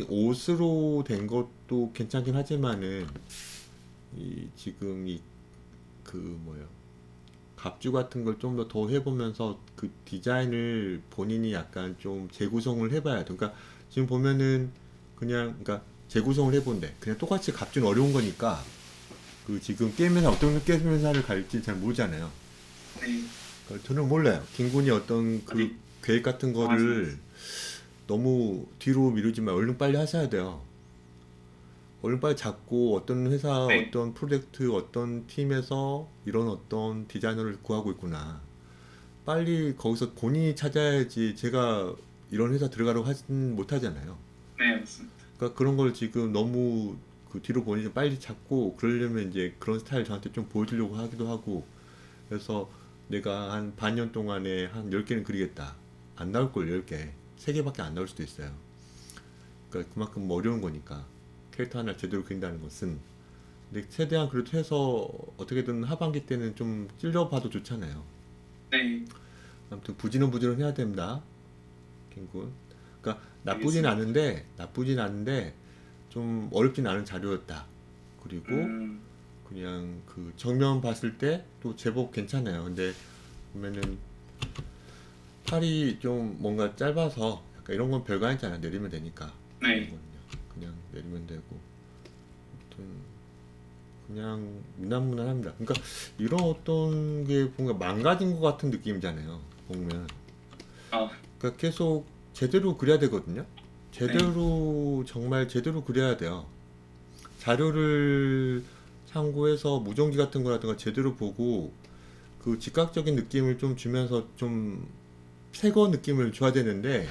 옷으로 된 것도 괜찮긴 하지만은 지금 갑주 같은 걸 좀 더 해보면서 그 디자인을 본인이 약간 좀 재구성을 해봐야 돼. 그러니까 지금 보면은 그냥 그러니까 재구성을 해본대. 그냥 똑같이 갑주는 어려운 거니까 그 지금 게임 회사 어떤 게임 회사를 갈지 잘 모르잖아요. 네. 그러니까 저는 몰라요. 김군이 어떤 그 아니, 계획 같은 거를 너무 뒤로 미루지 말 얼른 빨리 하셔야 돼요. 얼른 빨리 잡고 어떤 회사, 네. 어떤 프로젝트, 어떤 팀에서 이런 어떤 디자이너를 구하고 있구나. 빨리 거기서 본인이 찾아야지 제가 이런 회사 들어가라고 하진 못하잖아요. 네, 맞습니다. 그러니까 그런 걸 지금 너무 그 뒤로 본인이 좀 빨리 찾고 그러려면 이제 그런 스타일 저한테 좀 보여주려고 하기도 하고 그래서 내가 한 반년 동안에 한 10개는 그리겠다. 안 나올 걸 10개. 3개밖에 안 나올 수도 있어요. 그러니까 그만큼 어려운 거니까. 캐릭터 하나 제대로 그린다는 것은. 근데 최대한 그래도 해서 어떻게든 하반기 때는 좀 찔러봐도 좋잖아요. 네. 아무튼 부지런부지런 해야 됩니다. 김군. 그러니까 나쁘진 않은데 좀 어렵진 않은 자료였다. 그리고 그냥 그 정면 봤을 때 또 제법 괜찮아요. 근데 보면은 팔이 좀 뭔가 짧아서 약간 이런 건 별거 아니잖아. 내리면 되니까. 네. 그냥 내리면 되고. 아무튼 그냥 무난무난합니다. 그러니까 이런 어떤 게 뭔가 망가진 것 같은 느낌이잖아요. 보면. 아, 그러니까 계속 제대로 그려야 되거든요. 제대로 정말 제대로 그려야 돼요. 자료를 참고해서 무전기 같은 거라든가 제대로 보고 그 즉각적인 느낌을 좀 주면서 좀 새거 느낌을 줘야 되는데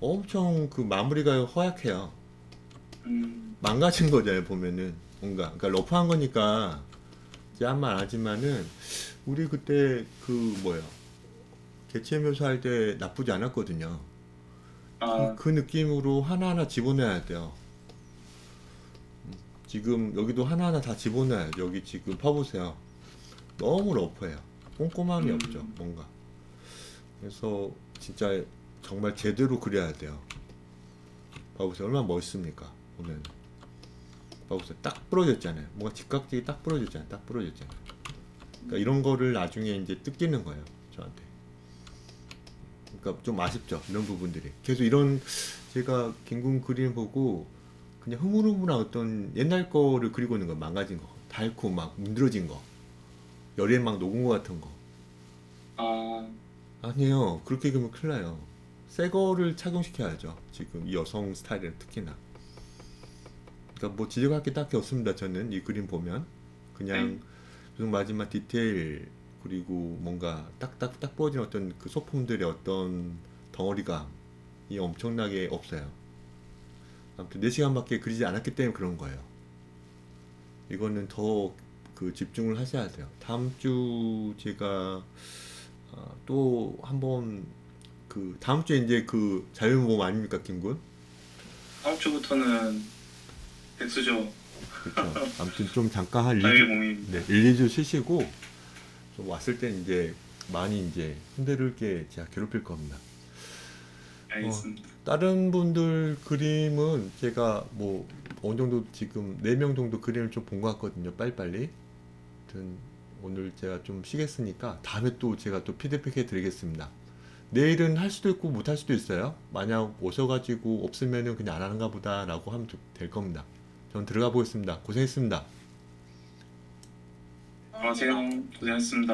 엄청 그 마무리가 허약해요. 망가진 거잖아요, 보면은. 뭔가. 그러니까 러프한 거니까 이제 아무 말 안 하지만은 우리 그때 그 뭐야. 개체 묘사할 때 나쁘지 않았거든요. 아, 그 느낌으로 하나하나 집어넣어야 돼요. 지금 여기도 하나하나 다 집어넣어야 돼요. 여기 지금 봐보세요. 너무 러프해요. 꼼꼼함이 없죠, 뭔가. 그래서 진짜 정말 제대로 그려야 돼요. 봐보세요. 얼마나 멋있습니까? 보면. 봐보세요. 딱 부러졌잖아요. 뭔가 직각지게 딱 부러졌잖아요. 딱 부러졌잖아요. 그러니까 이런 거를 나중에 이제 뜯기는 거예요. 저한테. 그러니까 좀 아쉽죠. 이런 부분들이. 계속 이런 제가 김군 그림 보고 그냥 흐물흐물한 어떤 옛날 거를 그리고 있는 거 망가진 거. 닳고 막 문드러진 거. 열에 막 녹은 거 같은 거. 아, 아니에요. 그렇게 그러면 큰일 나요. 새 거를 착용시켜야죠. 지금 이 여성 스타일은 특히나. 그러니까 뭐 지적할 게 딱히 없습니다. 저는 이 그림 보면 그냥 좀 마지막 디테일 그리고 뭔가 딱딱딱 부러진 어떤 그 소품들의 어떤 덩어리감이 엄청나게 없어요. 아무튼 4시간밖에 그리지 않았기 때문에 그런 거예요. 이거는 더 그 집중을 하셔야 돼요. 다음 주 제가 또 한번 그 다음 주에 이제 그 자유모험 아닙니까, 김군? 다음 주부터는 백수죠. 그렇죠. 아무튼 좀 잠깐 한 자유의 1주, 몸이. 네, 1, 2주 쉬시고 좀 왔을 때 이제 많이 이제 흔들게 제가 괴롭힐 겁니다. 알겠습니다. 다른 분들 그림은 제가 뭐 어느 정도 지금 4명 정도 그림을 좀 본 것 같거든요. 빨리빨리. 아무튼 오늘 제가 좀 쉬겠으니까 다음에 또 제가 또 피드백 해 드리겠습니다. 내일은 할 수도 있고 못 할 수도 있어요. 만약 오셔가지고 없으면은 그냥 안 하는가 보다 라고 하면 될 겁니다. 전 들어가 보겠습니다. 고생했습니다. 안녕하세요. 고생하셨습니다.